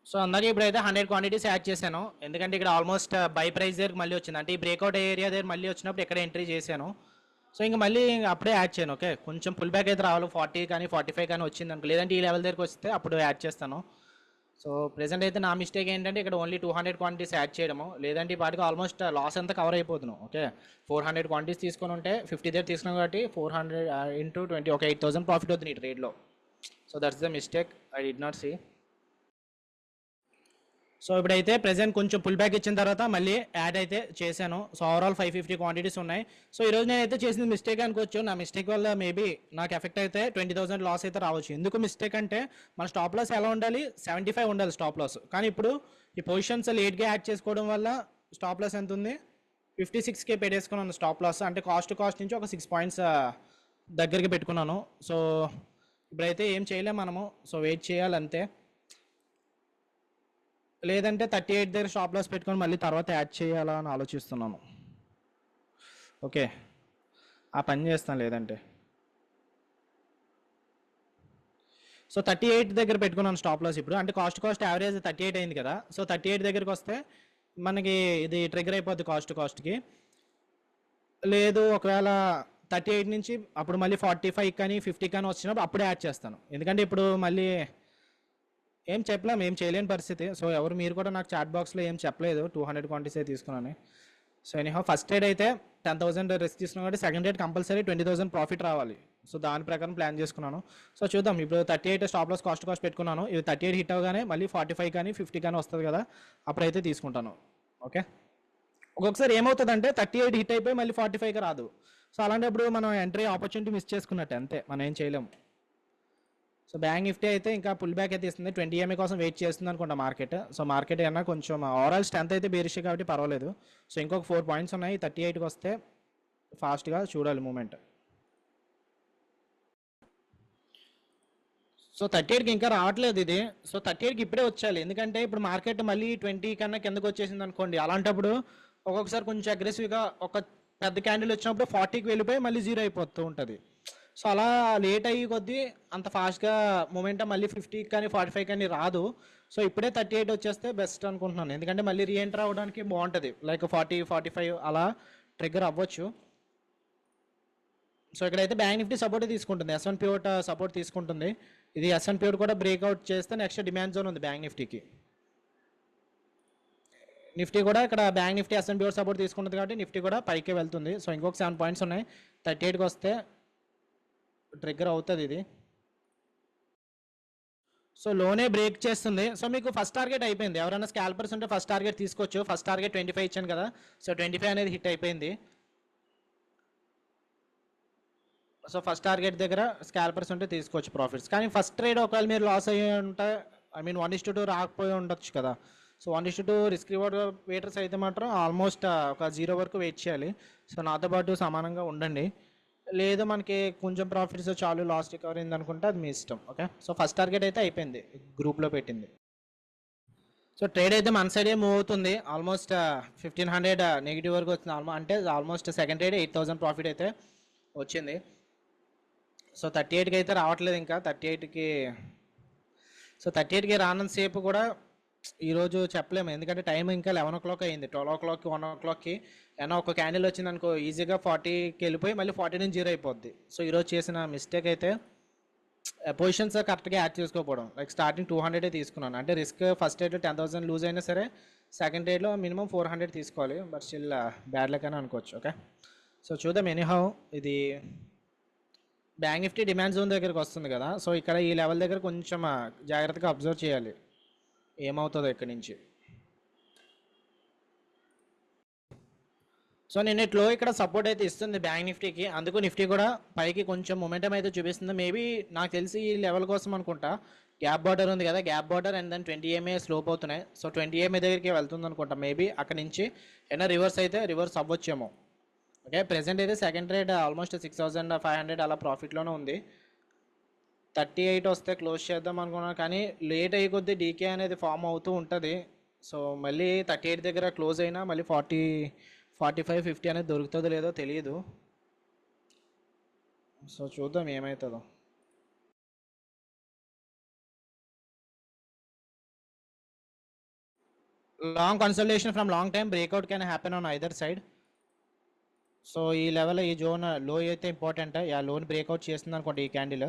So అందరికీ ఇప్పుడైతే 100 క్వాంటిటీస్ యాడ్ చేశాను, ఎందుకంటే ఇక్కడ ఆల్మోస్ట్ బై ప్రైస్ దగ్గర మళ్ళీ వచ్చింది, అంటే ఈ బ్రేక్అవుట్ ఏరియా దగ్గర మళ్ళీ వచ్చినప్పుడు ఇక్కడ ఎంట్రీ చేశాను. సో ఇంకా మళ్ళీ అప్పుడే యాడ్ చేయను. ఓకే, కొంచెం పుల్ బ్యాక్ అయితే రావాలి, 40 కానీ 45 కానీ వచ్చింది అనుకో, లేదంటే ఈ లెవెల్ దగ్గరికి వస్తే అప్పుడు యాడ్ చేస్తాను. సో ప్రెసెంట్ అయితే నా మిస్టేక్ ఏంటంటే ఇక్కడ ఓన్లీ 200 క్వాంటిటీస్ యాడ్ చేయడము, లేదంటే ఈ పాటికి ఆల్మోస్ట్ లాస్ అంతా కవర్ అయిపోతున్నాం. ఓకే, 400 క్వాంటిటీస్ తీసుకొని ఉంటే 50 దగ్గర తీసుకున్నాం కాబట్టి 400 × 20 ఒక 8,000 ప్రాఫిట్ అవుతుంది ఈ ట్రేడ్లో. So that's the mistake I did not see. So ఇప్పుడైతే ప్రెసెంట్ కొంచెం పుల్ బ్యాక్ ఇచ్చిన తర్వాత మళ్ళీ యాడ్ అయితే చేశాను. సో ఓవరాల్ 550 క్వాంటిటీస్ ఉన్నాయి. సో ఈరోజు నేనైతే చేసిన మిస్టేక్ అనుకోవచ్చు, నా మిస్టేక్ వల్ల మేబీ నాకు ఎఫెక్ట్ అయితే 20,000 లాస్ అయితే రావచ్చు. ఎందుకు మిస్టేక్ అంటే మన స్టాప్ లాస్ ఎలా ఉండాలి, 75 ఉండాలి స్టాప్ లాస్, కానీ ఇప్పుడు ఈ పొజిషన్స్ లేట్గా యాడ్ చేసుకోవడం వల్ల స్టాప్ లాస్ ఎంత ఉంది, 56K పెట్టేసుకున్నాను స్టాప్ లాస్, అంటే కాస్ట్ నుంచి ఒక 6 పాయింట్స్ దగ్గరికి పెట్టుకున్నాను. సో ఇప్పుడైతే ఏం చేయలేము మనము, సో వెయిట్ చేయాలి అంతే, లేదంటే 38 దగ్గర స్టాప్ లాస్ పెట్టుకొని మళ్ళీ తర్వాత యాడ్ చేయాలా అని ఆలోచిస్తున్నాను. ఓకే, ఆ పని చేస్తాను, లేదంటే సో 38 దగ్గర పెట్టుకున్నాను స్టాప్ లాస్ ఇప్పుడు, అంటే కాస్ట్ యావరేజ్ 38 అయింది కదా. సో 38 దగ్గరికి వస్తే మనకి ఇది ట్రిగర్ అయిపోద్ది కాస్ట్కి. లేదు ఒకవేళ 38 నుంచి అప్పుడు మళ్ళీ 45 కానీ 50 కానీ వచ్చినప్పుడు అప్పుడే యాడ్ చేస్తాను, ఎందుకంటే ఇప్పుడు మళ్ళీ ఏం చెప్పలేము, ఏం చేయలేని పరిస్థితి. సో ఎవరు మీరు కూడా నాకు చాట్ బాక్స్లో ఏం చెప్పలేదు, 200 క్వాంటిటీసే తీసుకున్నాను. సో ఎనీహౌ ఫస్ట్ ట్రేడ్ అయితే 10,000 రిస్క్ తీసుకున్నాను కాబట్టి సెకండ్ ట్రేడ్ కంపల్సరీ 20,000 ప్రాఫిట్ రావాలి. సో దాని ప్రకారం ప్లాన్ చేసుకున్నాను. సో చూద్దాం, ఇప్పుడు 38 స్టాప్ లాస్ కాస్ట్ పెట్టుకున్నాను, ఇది 38 హిట్ అవగానే మళ్ళీ 45 కానీ 50 కానీ వస్తుంది కదా, అప్పుడైతే తీసుకుంటాను. ఓకే, ఒక్కొక్కసారి ఏమవుతుందంటే 38 హిట్ అయిపోయి మళ్ళీ 45కి రాదు. సో అలాంటప్పుడు మనం ఎంట్రీ ఆపర్చునిటీ మిస్ చేసుకున్నట్టే, అంతే, మనం ఏం చేయలేము. సో బ్యాంక్ నిఫ్టీ అయితే ఇంకా పుల్ బ్యాక్ అయితే ఇస్తుంది, 20 EMA కోసం వెయిట్ చేస్తుంది అనుకుంటా మార్కెట్. సో మార్కెట్ అయినా కొంచెం ఓవరాల్ స్ట్రెంత్ అయితే బేరిష్ కాబట్టి పర్వాలేదు. సో ఇంకొక 4 పాయింట్స్ ఉన్నాయి, 38కి వస్తే ఫాస్ట్గా చూడాలి మూమెంట్. సో 38కి ఇంకా రావట్లేదు ఇది, సో 38కి ఇప్పుడే వచ్చాలి, ఎందుకంటే ఇప్పుడు మార్కెట్ మళ్ళీ 20 కన్నా కిందకు వచ్చేసింది అనుకోండి, అలాంటప్పుడు ఒక్కొక్కసారి కొంచెం అగ్రెసివ్గా ఒక పెద్ద క్యాండిల్ వచ్చినప్పుడు 40కి వెళ్ళిపోయి మళ్ళీ 0 అయిపోతూ ఉంటుంది. సో అలా లేట్ అయ్యి కొద్దీ అంత ఫాస్ట్గా మూమెంటం మళ్ళీ 50 కానీ 45 కానీ రాదు. సో ఇప్పుడే 38 వచ్చేస్తే బెస్ట్ అనుకుంటున్నాను, ఎందుకంటే మళ్ళీ రీఎంటర్ అవ్వడానికి బాగుంటుంది, లైక్ 40, 45 అలా ట్రిగ్గర్ అవ్వచ్చు. సో ఇక్కడైతే బ్యాంక్ నిఫ్టీ సపోర్ట్ తీసుకుంటుంది, S&P సపోర్ట్ తీసుకుంటుంది. ఇది S&P కూడా బ్రేక్అవుట్ చేస్తే నెక్స్ట్ డిమాండ్ జోన్ ఉంది బ్యాంక్ నిఫ్టీకి. నిఫ్టీ కూడా ఇక్కడ బ్యాంక్ నిఫ్టీ S&P సపోర్ట్ తీసుకుంటుంది కాబట్టి నిఫ్టీ కూడా పైకే వెళ్తుంది. సో ఇంకొక 7 పాయింట్స్ ఉన్నాయి, 38కి వస్తే ట్రిగ్గర్ అవుతుంది ఇది. సో లోనే బ్రేక్ చేస్తుంది. సో మీకు ఫస్ట్ టార్గెట్ అయిపోయింది, ఎవరైనా స్కాల్పర్స్ ఉంటే ఫస్ట్ టార్గెట్ తీసుకోవచ్చు. ఫస్ట్ టార్గెట్ 25 ఇచ్చాను కదా, సో 25 అనేది హిట్ అయిపోయింది. సో ఫస్ట్ టార్గెట్ దగ్గర స్కాల్పర్స్ ఉంటే తీసుకోవచ్చు ప్రాఫిట్స్, కానీ ఫస్ట్ ట్రేడ్ ఒకవేళ మీరు లాస్ అయ్యి ఉంటే, ఐ మీన్ 1:2 రాకపోయి ఉండొచ్చు కదా. సో 1:2 రిస్క్ రివార్డ్ వెయిటర్స్ అయితే మాత్రం ఆల్మోస్ట్ ఒక 0 వరకు వెయిట్ చేయాలి. సో నాతో పాటు సమానంగా ఉండండి. లేదు మనకి కొంచెం ప్రాఫిట్స్ చాలు, లాస్ట్ రికవర్ అయింది అనుకుంటే అది మీ ఇష్టం. ఓకే, సో ఫస్ట్ టార్గెట్ అయితే అయిపోయింది, గ్రూప్లో పెట్టింది. సో ట్రేడ్ అయితే మన సైడే మూవ్ అవుతుంది. ఆల్మోస్ట్ 1500 నెగిటివ్ వరకు వచ్చింది. అంటే ఆల్మోస్ట్ సెకండ్ ట్రేడ్ 8000 ప్రాఫిట్ అయితే వచ్చింది. సో 38కి అయితే రావట్లేదు ఇంకా. 38కి సో 38కి రానంతసేపు కూడా ఈరోజు చెప్పలేము, ఎందుకంటే టైం ఇంకా 11 o'clock అయింది. 12 o'clockకి 1 o'clockకి ఏమన్నా ఒక క్యాండిల్ వచ్చింది అనుకో, ఈజీగా 40కి వెళ్ళిపోయి మళ్ళీ 40 నుంచి 0 అయిపోద్ది. సో ఈరోజు చేసిన మిస్టేక్ అయితే పొజిషన్స్ కరెక్ట్గా యాడ్ చేసుకోకపోవడం. లైక్ స్టార్టింగ్ 200 తీసుకున్నాను, అంటే రిస్క్ ఫస్ట్ ట్రేడ్లో 10,000 లూజ్ అయినా సరే సెకండ్ ట్రేడ్లో మినిమం 400 తీసుకోవాలి. బట్ స్టిల్ బ్యాడ్ లక్ అని అనుకోవచ్చు. ఓకే, సో చూద్దాం. ఎనీహౌ ఇది బ్యాంక్ నిఫ్టీ డిమాండ్ జోన్ దగ్గరికి వస్తుంది కదా, సో ఇక్కడ ఈ లెవెల్ దగ్గర కొంచెం జాగ్రత్తగా అబ్జర్వ్ చేయాలి ఏమవుతుందో ఇక్కడ నుంచి. సో నిన్నట్లో ఇక్కడ సపోర్ట్ అయితే ఇస్తుంది బ్యాంక్ నిఫ్టీకి, అందుకు నిఫ్టీ కూడా పైకి కొంచెం మొమెంటం అయితే చూపిస్తుంది. మేబీ నాకు తెలిసి ఈ లెవెల్ కోసం అనుకుంటా, గ్యాప్ బార్డర్ ఉంది కదా, gap border and then 20 EMA slope అవుతున్నాయి. సో 20 EMA దగ్గరికి వెళ్తుంది అనుకుంటా. మేబీ అక్కడ నుంచి ఏమైనా రివర్స్ అయితే రివర్స్ అవ్వచ్చేమో. ఓకే, ప్రెసెంట్ అయితే సెకండ్ ట్రేడ్ ఆల్మోస్ట్ 6500 అలా ప్రాఫిట్లోనే ఉంది. 38 వస్తే క్లోజ్ చేద్దాం అనుకున్నాను, కానీ లేట్ అయ్యి కొద్దీ డీకే అనేది ఫామ్ అవుతూ ఉంటుంది. సో మళ్ళీ 38 దగ్గర క్లోజ్ అయినా మళ్ళీ 40, 45, 50 అనేది దొరుకుతుందో లేదో తెలియదు. సో చూద్దాం ఏమవుతుందో. Long consultation from long time breakout can happen on either side. So ఈ లెవెల్ ఈ జోన్ లో అయితే ఇంపార్టెంట్. ఆ లోన్ బ్రేక్అవుట్ చేస్తుంది అనుకోండి ఈ క్యాండిల్.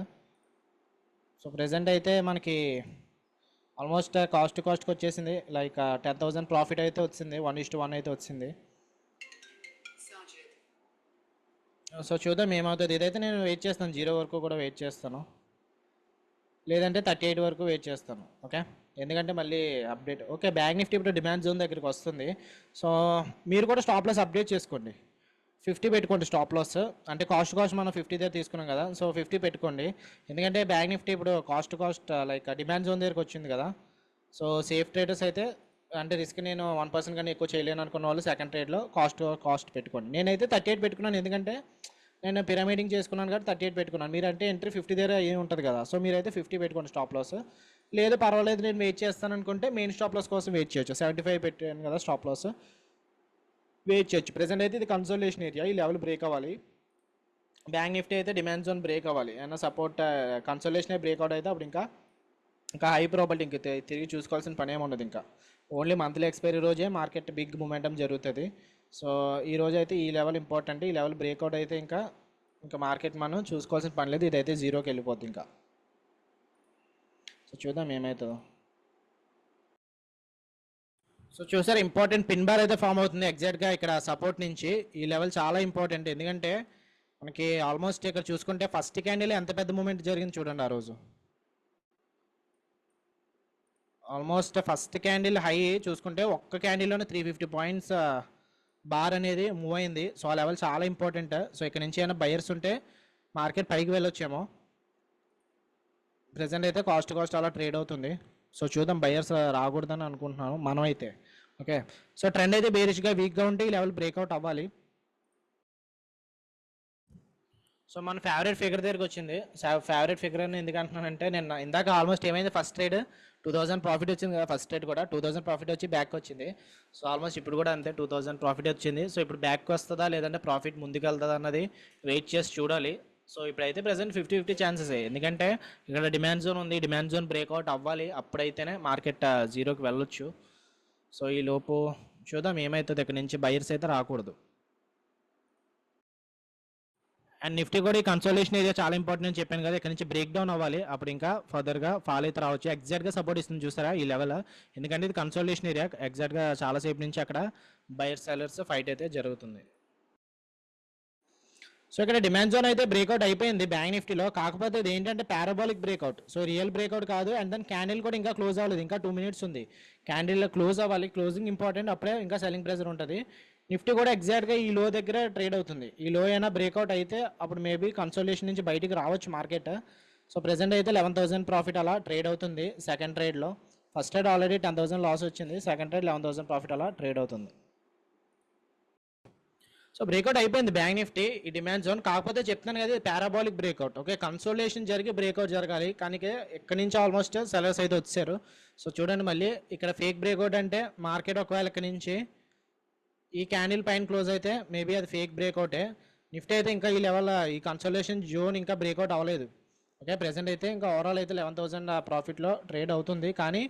సో ప్రెసెంట్ అయితే మనకి ఆల్మోస్ట్ కాస్ట్కి వచ్చేసింది. లైక్ 10,000 ప్రాఫిట్ అయితే వచ్చింది, 1:1 అయితే వచ్చింది. సో చూద్దాం ఏమవుతుంది. ఇదైతే నేను వెయిట్ చేస్తాను, 0 వరకు కూడా వెయిట్ చేస్తాను, లేదంటే 38 వరకు వెయిట్ చేస్తాను. ఓకే, ఎందుకంటే మళ్ళీ అప్డేట్. ఓకే, బ్యాంక్ నిఫ్టీ ఇప్పుడు డిమాండ్ జోన్ దగ్గరికి వస్తుంది. సో మీరు కూడా స్టాప్ లాస్ అప్డేట్ చేసుకోండి, 50 పెట్టుకోండి స్టాప్ లాస్. అంటే కాస్ట్ మనం 50 దగ్గర తీసుకున్నాం కదా, సో 50 పెట్టుకోండి. ఎందుకంటే బ్యాంక్ నిఫ్టీ ఇప్పుడు కాస్ట్ లైక్ డిమాండ్ జోన్ దగ్గరికి వచ్చింది కదా. సో సేఫ్ ట్రేడర్స్ అయితే, అంటే రిస్క్ నేను 1% కన్నా ఎక్కువ చేయలేను అనుకున్న వాళ్ళు సెకండ్ ట్రేడ్లో కాస్ట్ పెట్టుకోండి. నేనైతే 38 పెట్టుకున్నాను, ఎందుకంటే నేను పిరమిడింగ్ చేసుకున్నాను కాబట్టి 38 పెట్టుకున్నాను. మీరంటే ఎంట్రీ 50 దగ్గర ఏమి ఉంటుంది కదా, సో మీరైతే 50 పెట్టుకోండి స్టాప్ లాస్. లేదు పర్వాలేదు నేను వెయిట్ చేస్తాను అనుకుంటే మెయిన్ స్టాప్ లాస్ కోసం వెయిట్ చేయొచ్చు. 75 పెట్టాను కదా స్టాప్ లాస్, వెయిట్ చేయొచ్చు. ప్రెసెంట్ అయితే ఇది కన్సోలేషన్ ఏరియా, ఈ లెవెల్ బ్రేక్ అవ్వాలి. బ్యాంక్ నిఫ్టీ అయితే డిమాండ్ జోన్ బ్రేక్ అవ్వాలి. ఏమైనా సపోర్ట్ కన్సోలేషన్ బ్రేక్అవుట్ అయితే అప్పుడు ఇంకా హై ప్రాబిలిటీ, ఇంక తిరిగి చూసుకోవాల్సిన పని ఏమి ఉండదు. ఇంకా ఓన్లీ మంత్లీ ఎక్స్పైరీ రోజే మార్కెట్ బిగ్ మూమెంటం జరుగుతుంది. సో ఈ రోజు అయితే ఈ లెవెల్ ఇంపార్టెంట్. ఈ లెవెల్ బ్రేక్అవుట్ అయితే ఇంకా మార్కెట్ మనం చూసుకోవాల్సిన పని లేదు, ఇదైతే 0కి వెళ్ళిపోద్ది ఇంకా. సో చూద్దాం ఏమవుతుందో. సో చూసారు, ఇంపార్టెంట్ పిన్ బార్ అయితే ఫామ్ అవుతుంది ఎగ్జాక్ట్గా ఇక్కడ సపోర్ట్ నుంచి. ఈ లెవెల్ చాలా ఇంపార్టెంట్, ఎందుకంటే మనకి ఆల్మోస్ట్ ఇక్కడ చూసుకుంటే ఫస్ట్ క్యాండిల్ ఎంత పెద్ద మూమెంట్ జరిగింది చూడండి ఆ రోజు. ఆల్మోస్ట్ ఫస్ట్ క్యాండిల్ హై చూసుకుంటే ఒక్క క్యాండిల్లోనే 350 పాయింట్స్ బార్ అనేది మూవ్ అయింది. సో ఆ లెవెల్ చాలా ఇంపార్టెంట్. సో ఇక్కడ నుంచి ఏమైనా బయర్స్ ఉంటే మార్కెట్ పైకి వెళ్ళొచ్చేమో. ప్రెసెంట్ అయితే కాస్ట్ అలా ట్రేడ్ అవుతుంది. సో చూద్దాం, బయర్స్ రాకూడదని అనుకుంటున్నాను మనం అయితే. ఓకే, సో ట్రెండ్ అయితే బేరిష్గా వీక్గా ఉంటే ఈ లెవెల్ బ్రేక్అవుట్ అవ్వాలి. సో మన ఫేవరెట్ ఫిగర్ దగ్గరికి వచ్చింది. ఫేవరెట్ ఫిగర్ అని ఎందుకు అంటున్నానంటే, నేను ఇందాక ఆల్మోస్ట్ ఏమైంది, ఫస్ట్ ట్రేడ్ 2000 ప్రాఫిట్ వచ్చింది కదా, ఫస్ట్ ట్రేడ్ కూడా 2000 ప్రాఫిట్ వచ్చి బ్యాక్ వచ్చింది. సో ఆల్మోస్ట్ ఇప్పుడు కూడా అంతే 2000 ప్రాఫిట్ వచ్చింది. సో ఇప్పుడు బ్యాక్ వస్తుందా లేదంటే ప్రాఫిట్ ముందుకు వెళ్తుందా అన్నది వెయిట్ చేసి చూడాలి. సో ఇప్పుడైతే ప్రెసెంట్ 50-50 ఛాన్సెస్. ఎందుకంటే ఇక్కడ డిమాండ్ జోన్ ఉంది, డిమాండ్ జోన్ బ్రేక్అవుట్ అవ్వాలి, అప్పుడైతేనే మార్కెట్ 0కి వెళ్ళొచ్చు. సో ఈ లోపు చూద్దాం ఏమవుతుంది. ఇక్కడ నుంచి బయర్స్ అయితే రాకూడదు. అండ్ నిఫ్టీ కూడా ఈ కన్సోలేషన్ ఏరియా చాలా ఇంపార్టెంట్ అని చెప్పాను కదా, ఇక్కడ నుంచి బ్రేక్ డౌన్ అవ్వాలి, అప్పుడు ఇంకా ఫర్దర్గా ఫాల్ అయితే రావచ్చు. ఎగ్జాక్ట్గా సపోర్ట్ ఇస్తుంది చూసారా ఈ లెవెల్, ఎందుకంటే ఇది కన్సోలేషన్ ఏరియా. ఎగ్జాక్ట్గా చాలాసేపు నుంచి అక్కడ బయర్ సెలర్స్ ఫైట్ అయితే జరుగుతుంది. సో ఇక్కడ డిమాండ్ జోన్ అయితే బ్రేక్అవుట్ అయిపోయింది బ్యాంక్ నిఫ్టీలో, కాకపోతే ఇది ఏంటంటే parabolic breakout. So real breakout కాదు. అండ్ దెన్ క్యాండిల్ కూడా ఇంకా క్లోజ్ అవ్వలేదు, ఇంకా 2 minutes ఉంది క్యాండిల్లో క్లోజ్ అవ్వాలి. క్లోజింగ్ ఇంపార్టెంట్, అప్పుడే ఇంకా సెల్లింగ్ ప్రెజర్ ఉంటుంది. నిఫ్టీ కూడా ఎగ్జాక్ట్గా ఈ లో దగ్గర ట్రేడ్ అవుతుంది. ఈ లో అయినా బ్రేక్అవుట్ అయితే అప్పుడు మేబీ కన్సోలేషన్ నుంచి బయటికి రావచ్చు మార్కెట్. సో ప్రెసెంట్ అయితే 11,000 ప్రాఫిట్ అలా ట్రేడ్ అవుతుంది సెకండ్ ట్రేడ్లో. ఫస్ట్ ట్రేడ్ ఆల్రెడీ 10,000 లాస్ వచ్చింది, సెకండ్ ట్రేడ్ 11,000 ప్రాఫిట్ అలా ట్రేడ్ అవుతుంది. సో బ్రేక్అవుట్ అయిపోయింది బ్యాంక్ నిఫ్టీ ఈ డిమాండ్ జోన్. కాకపోతే చెప్తున్నాను కదా, పారాబాలిక్ బ్రేక్అవుట్. ఓకే, కన్సోలేషన్ జరిగి బ్రేక్అవుట్ జరగాలి, కానీ ఇక్కడి నుంచి ఆల్మోస్ట్ సెలర్స్ అయితే వచ్చారు. సో చూడండి మళ్ళీ ఇక్కడ ఫేక్ బ్రేక్అవుట్ అంటే మార్కెట్ ఒకవేళ ఇక్కడ నుంచి ఈ క్యాండిల్ పైన క్లోజ్ అయితే మేబీ అది ఫేక్ బ్రేక్అవుటే. నిఫ్టీ అయితే ఇంకా ఈ లెవెల్ ఈ కన్సోలేషన్ జోన్ ఇంకా బ్రేక్అవుట్ అవ్వలేదు. ఓకే, ప్రెసెంట్ అయితే ఇంకా ఓవరాల్ అయితే 11,000 ప్రాఫిట్లో ట్రేడ్ అవుతుంది. కానీ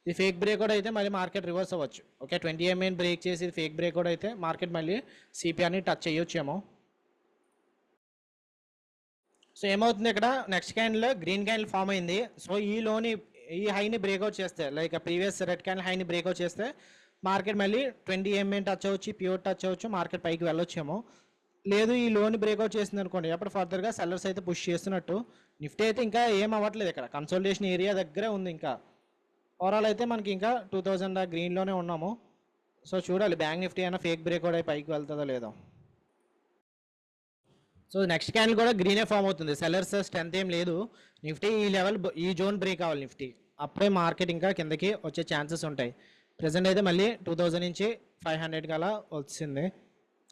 ఇది ఫేక్ బ్రేక్అవుట్ అయితే మళ్ళీ మార్కెట్ రివర్స్ అవ్వచ్చు. ఓకే, 20 MA బ్రేక్ చేసి ఇది ఫేక్ బ్రేక్అవుట్ అయితే మార్కెట్ మళ్ళీ సిపిఆర్ని టచ్ చేయొచ్చేమో. సో ఏమవుతుంది ఇక్కడ next candle green candle form అయింది. సో ఈ హైని బ్రేక్అవుట్ చేస్తే, లైక్ ప్రీవియస్ రెడ్ క్యాండిల్ హైని బ్రేక్అవుట్ చేస్తే మార్కెట్ మళ్ళీ 20 MA టచ్ అవ్వచ్చు, ప్యూర్ టచ్ అవ్వచ్చు, మార్కెట్ పైకి వెళ్ళొచ్చేమో. లేదు ఈ లోన్ బ్రేక్అవుట్ చేసింది అనుకోండి, అప్పుడు ఫర్దర్గా సెల్లర్స్ అయితే పుష్ చేస్తున్నట్టు. నిఫ్టీ అయితే ఇంకా ఏం అవ్వట్లేదు, ఇక్కడ కన్సోలిడేషన్ ఏరియా దగ్గరే ఉంది. ఇంకా ఓవరాల్ అయితే మనకి ఇంకా 2000 గ్రీన్లోనే ఉన్నాము. సో చూడాలి బ్యాంక్ నిఫ్టీ అయినా ఫేక్ బ్రేక్అవుట్ అయి పైకి వెళ్తుందో లేదో. సో నెక్స్ట్ క్యాండిల్ కూడా గ్రీనే ఫామ్ అవుతుంది, సెల్లర్స్ స్ట్రెంత్ ఏం లేదు. నిఫ్టీ ఈ లెవెల్ ఈ జోన్ బ్రేక్ అవ్వాలి నిఫ్టీ, అప్పుడే మార్కెట్ ఇంకా కిందకి వచ్చే ఛాన్సెస్ ఉంటాయి. ప్రజెంట్ అయితే మళ్ళీ 2000 నుంచి 500 అలా వచ్చింది.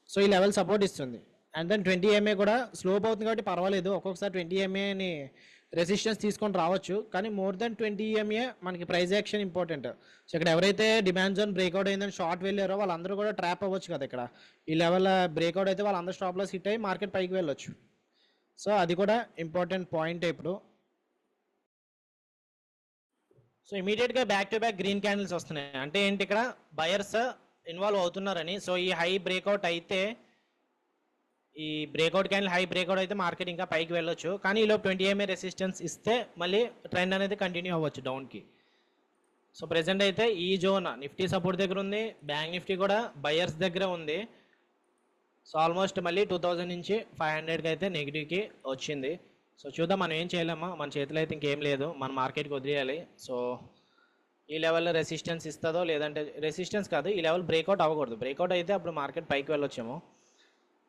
సో ఈ లెవెల్ సపోర్ట్ ఇస్తుంది. అండ్ దెన్ 20 MA కూడా స్లోప్ అవుతుంది కాబట్టి పర్వాలేదు, ఒక్కొక్కసారి 20 MAని రెసిస్టెన్స్ తీసుకొని రావచ్చు. కానీ మోర్ దెన్ 20 MA మనకి ప్రైస్ యాక్షన్ ఇంపార్టెంట్. సో ఇక్కడ ఎవరైతే డిమాండ్ జోన్ బ్రేక్అవుట్ అయిందని షార్ట్ వెళ్ళారో వాళ్ళందరూ కూడా ట్రాప్ అవ్వచ్చు కదా. ఇక్కడ ఈ లెవెల్ బ్రేక్అవుట్ అయితే వాళ్ళందరూ స్టాప్ లాస్ హిట్ అయ్యి మార్కెట్ పైకి వెళ్ళొచ్చు. సో అది కూడా ఇంపార్టెంట్ పాయింట్ ఇప్పుడు. సో ఇమీడియట్గా back to back green candles వస్తున్నాయి అంటే ఏంటి, ఇక్కడ బయర్స్ ఇన్వాల్వ్ అవుతున్నారని. సో ఈ హై బ్రేక్అవుట్ అయితే, ఈ బ్రేక్అవుట్ క్యాండిల్ హై బ్రేక్అవుట్ అయితే మార్కెట్ ఇంకా పైకి వెళ్ళొచ్చు. కానీ ఈలో 20 MA రెసిస్టెన్స్ ఇస్తే మళ్ళీ ట్రెండ్ అనేది కంటిన్యూ అవ్వచ్చు డౌన్కి. సో ప్రెసెంట్ అయితే ఈ జోన్ నిఫ్టీ సపోర్ట్ దగ్గర ఉంది, బ్యాంక్ నిఫ్టీ కూడా బయర్స్ దగ్గర ఉంది. సో ఆల్మోస్ట్ మళ్ళీ 2000 నుంచి 500కి అయితే నెగిటివ్కి వచ్చింది. సో చూద్దాం, మనం ఏం చేయలేమా, మన చేతిలో అయితే ఇంకేం లేదు, మన మార్కెట్కి వదిలేయాలి. సో ఈ లెవెల్లో రెసిస్టెన్స్ ఇస్తుందో లేదంటే, రెసిస్టెన్స్ కాదు ఈ లెవెల్ బ్రేక్అవుట్ అవ్వకూడదు. బ్రేక్అవుట్ అయితే అప్పుడు మార్కెట్ పైకి వెళ్ళొచ్చేమో.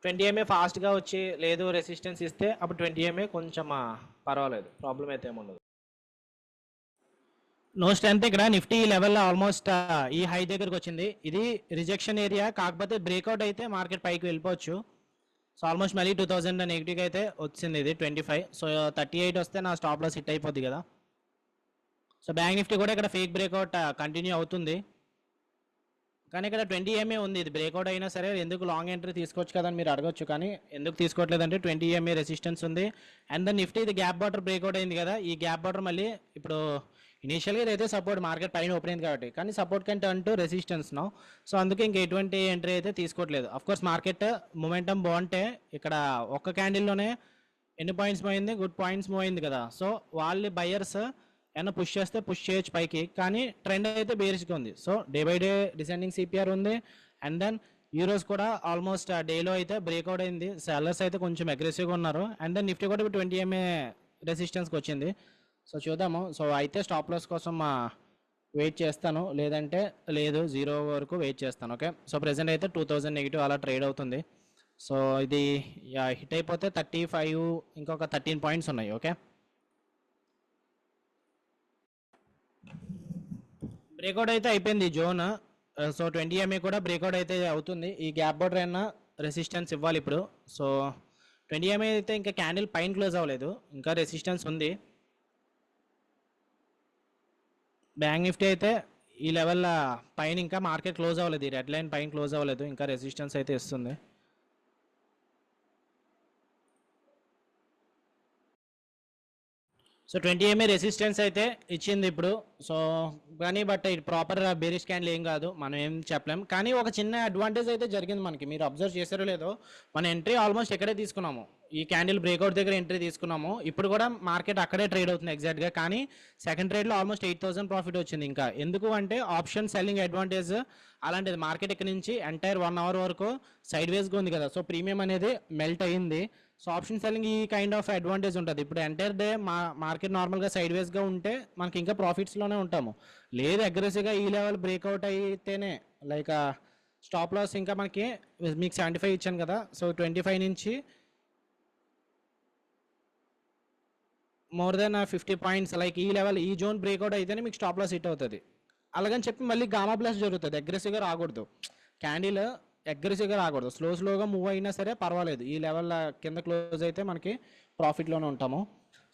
20 MA ఫాస్ట్గా వచ్చి లేదు రెసిస్టెన్స్ ఇస్తే అప్పుడు 20 MA కొంచెం పర్వాలేదు, ప్రాబ్లం అయితే ఏముండదు. నో స్ట్రెంత్ ఇక్కడ నిఫ్టీ ఈ లెవెల్లో ఆల్మోస్ట్ ఈ హై దగ్గరకు వచ్చింది. ఇది రిజెక్షన్ ఏరియా, కాకపోతే బ్రేక్అవుట్ అయితే మార్కెట్ పైకి వెళ్ళిపోవచ్చు. సో ఆల్మోస్ట్ మళ్ళీ 2000 నెగిటివ్గా అయితే వచ్చింది ఇది 25. సో 38 వస్తే నా స్టాప్ లాస్ హిట్ అయిపోద్ది కదా. సో బ్యాంక్ నిఫ్టీ కూడా ఇక్కడ ఫేక్ బ్రేక్అవుట్ కంటిన్యూ అవుతుంది. కానీ ఇక్కడ 20 MA ఉంది, ఇది బ్రేక్అవుట్ అయినా సరే ఎందుకు లాంగ్ ఎంట్రీ తీసుకోవచ్చు కదా అని మీరు అడగొచ్చు. కానీ ఎందుకు తీసుకోవట్లేదంటే 20 MA రెసిస్టెన్స్ ఉంది. అండ్ దెన్ నిఫ్టీ ఇది గ్యాప్ బాటర్ బ్రేక్అవుట్ అయింది కదా, ఈ గ్యాప్ బాటర్ మళ్ళీ ఇప్పుడు ఇనీషియల్గా ఇదైతే సపోర్ట్, మార్కెట్ పైన ఓపెన్ అయింది కాబట్టి, కానీ సపోర్ట్ కంటే అంటూ రెసిస్టెన్స్ నో. సో అందుకే ఇంక ఎటువంటి ఎంట్రీ అయితే తీసుకోవట్లేదు. అఫ్కోర్స్ మార్కెట్ మొమెంటం బాగుంటే ఇక్కడ ఒక్క క్యాండిల్లోనే ఎన్ని పాయింట్స్ పోయింది, గుడ్ పాయింట్స్ మూవ్ అయింది కదా. సో వాళ్ళు బయర్స్ ఏమైనా పుష్ చేస్తే పుష్ చేయొచ్చు పైకి, కానీ ట్రెండ్ అయితే బేరిష్గా ఉంది. So day by day descending CPR ఉంది. అండ్ దెన్ ఈరోజు కూడా ఆల్మోస్ట్ డేలో అయితే బ్రేక్అవుట్ అయింది, సెల్లర్స్ అయితే కొంచెం అగ్రెసివ్గా ఉన్నారు. అండ్ దెన్ నిఫ్టీ కూడా 20 MA రెసిస్టెన్స్కి వచ్చింది. సో చూద్దాము. సో అయితే స్టాప్ లాస్ కోసం వెయిట్ చేస్తాను, లేదంటే లేదు 0 వరకు వెయిట్ చేస్తాను. ఓకే, సో ప్రెసెంట్ అయితే 2000 నెగిటివ్ అలా ట్రేడ్ అవుతుంది. సో ఇది హిట్ అయిపోతే 35, ఇంకొక 13 పాయింట్స్ ఉన్నాయి. ఓకే, బ్రేక్అవుట్ అయితే అయిపోయింది జోన్. సో 20 MA కూడా బ్రేక్అవుట్ అయితే అవుతుంది. ఈ గ్యాప్ బోర్డర్ అయినా రెసిస్టెన్స్ ఇవ్వాలి ఇప్పుడు. సో 20 MA అయితే ఇంకా క్యాండిల్ పైన క్లోజ్ అవ్వలేదు, ఇంకా రెసిస్టెన్స్ ఉంది. బ్యాంక్ నిఫ్టీ అయితే ఈ లెవెల్ పైన ఇంకా మార్కెట్ క్లోజ్ అవ్వలేదు, ఈ రెడ్ లైన్ పైన క్లోజ్ అవ్వలేదు, ఇంకా రెసిస్టెన్స్ అయితే ఇస్తుంది. సో 20 MA రెసిస్టెన్స్ అయితే ఇచ్చింది ఇప్పుడు. సో కానీ బట్ ఇది ప్రాపర్ బేరిష్ క్యాండిల్ ఏం కాదు, మనం ఏం చెప్పలేం. కానీ ఒక చిన్న అడ్వాంటేజ్ అయితే జరిగింది మనకి, మీరు అబ్జర్వ్ చేశారో లేదో, మన ఎంట్రీ ఆల్మోస్ట్ ఎక్కడే తీసుకున్నాము, ఈ క్యాండిల్ బ్రేక్అవుట్ దగ్గర ఎంట్రీ తీసుకున్నాము. ఇప్పుడు కూడా మార్కెట్ అక్కడే ట్రేడ్ అవుతుంది ఎగ్జాక్ట్గా. కానీ సెకండ్ ట్రేడ్లో ఆల్మోస్ట్ 8000 ప్రాఫిట్ వచ్చింది. ఇంకా ఎందుకు అంటే ఆప్షన్ సెల్లింగ్ అడ్వాంటేజ్ అలాంటిది. మార్కెట్ ఇక్కడ నుంచి ఎంటైర్ 1 అవర్ వరకు సైడ్ వేస్గా ఉంది కదా, సో ప్రీమియం అనేది మెల్ట్ అయ్యింది. సో ఆప్షన్ సెల్లింగ్ ఈ కైండ్ ఆఫ్ అడ్వాంటేజ్ ఉంటుంది. ఇప్పుడు ఎంటైర్ డే మార్కెట్ నార్మల్గా సైడ్ వేస్గా ఉంటే మనకి ఇంకా ప్రాఫిట్స్లోనే ఉంటాము. లేదు అగ్రెసివ్గా ఈ లెవెల్ బ్రేక్అవుట్ అయితేనే, లైక్ స్టాప్ లాస్ ఇంకా మనకి మీకు 75 ఇచ్చాను కదా, సో 25 నుంచి మోర్ దెన్ 50 పాయింట్స్, లైక్ ఈ లెవెల్ ఈ జోన్ బ్రేక్అవుట్ అయితేనే మీకు స్టాప్ లాస్ హిట్ అవుతుంది. అలాగని చెప్పి మళ్ళీ గామా ప్లస్ జరుగుతుంది, అగ్రెసివ్గా రాకూడదు. క్యాండిల్ అగ్రెసివ్గా రాకూడదు, స్లోగా మూవ్ అయినా సరే పర్వాలేదు, ఈ లెవెల్ కింద క్లోజ్ అయితే మనకి ప్రాఫిట్లోనే ఉంటాము.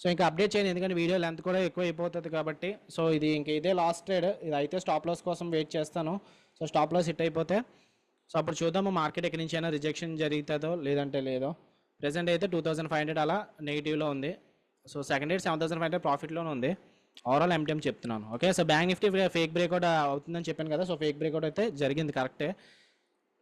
సో ఇంకా అప్డేట్ చేయండి, ఎందుకంటే వీడియో లెంత్ కూడా ఎక్కువ అయిపోతుంది కాబట్టి. సో ఇది ఇంకా ఇదే లాస్ట్ ట్రేడ్, ఇది అయితే స్టాప్ లాస్ కోసం వెయిట్ చేస్తాను. సో స్టాప్ లాస్ హిట్ అయిపోతే సో అప్పుడు చూద్దాము మార్కెట్ ఎక్కడి నుంచి అయినా రిజెక్షన్ జరుగుతుందో లేదంటే లేదో. ప్రెసెంట్ అయితే 2500 అలా నెగిటివ్లో ఉంది. సో సెకండ్ డేట్ 7500 ప్రాఫిట్లోనే ఉంది. ఓవరాల్ ఎంటీఎం చెప్తున్నాను. Okay, so bank Nifty fake breakout అవుతుందని చెప్పాను కదా, సో ఫేక్ బ్రేక్అవుట్ అయితే జరిగింది కరెక్టే.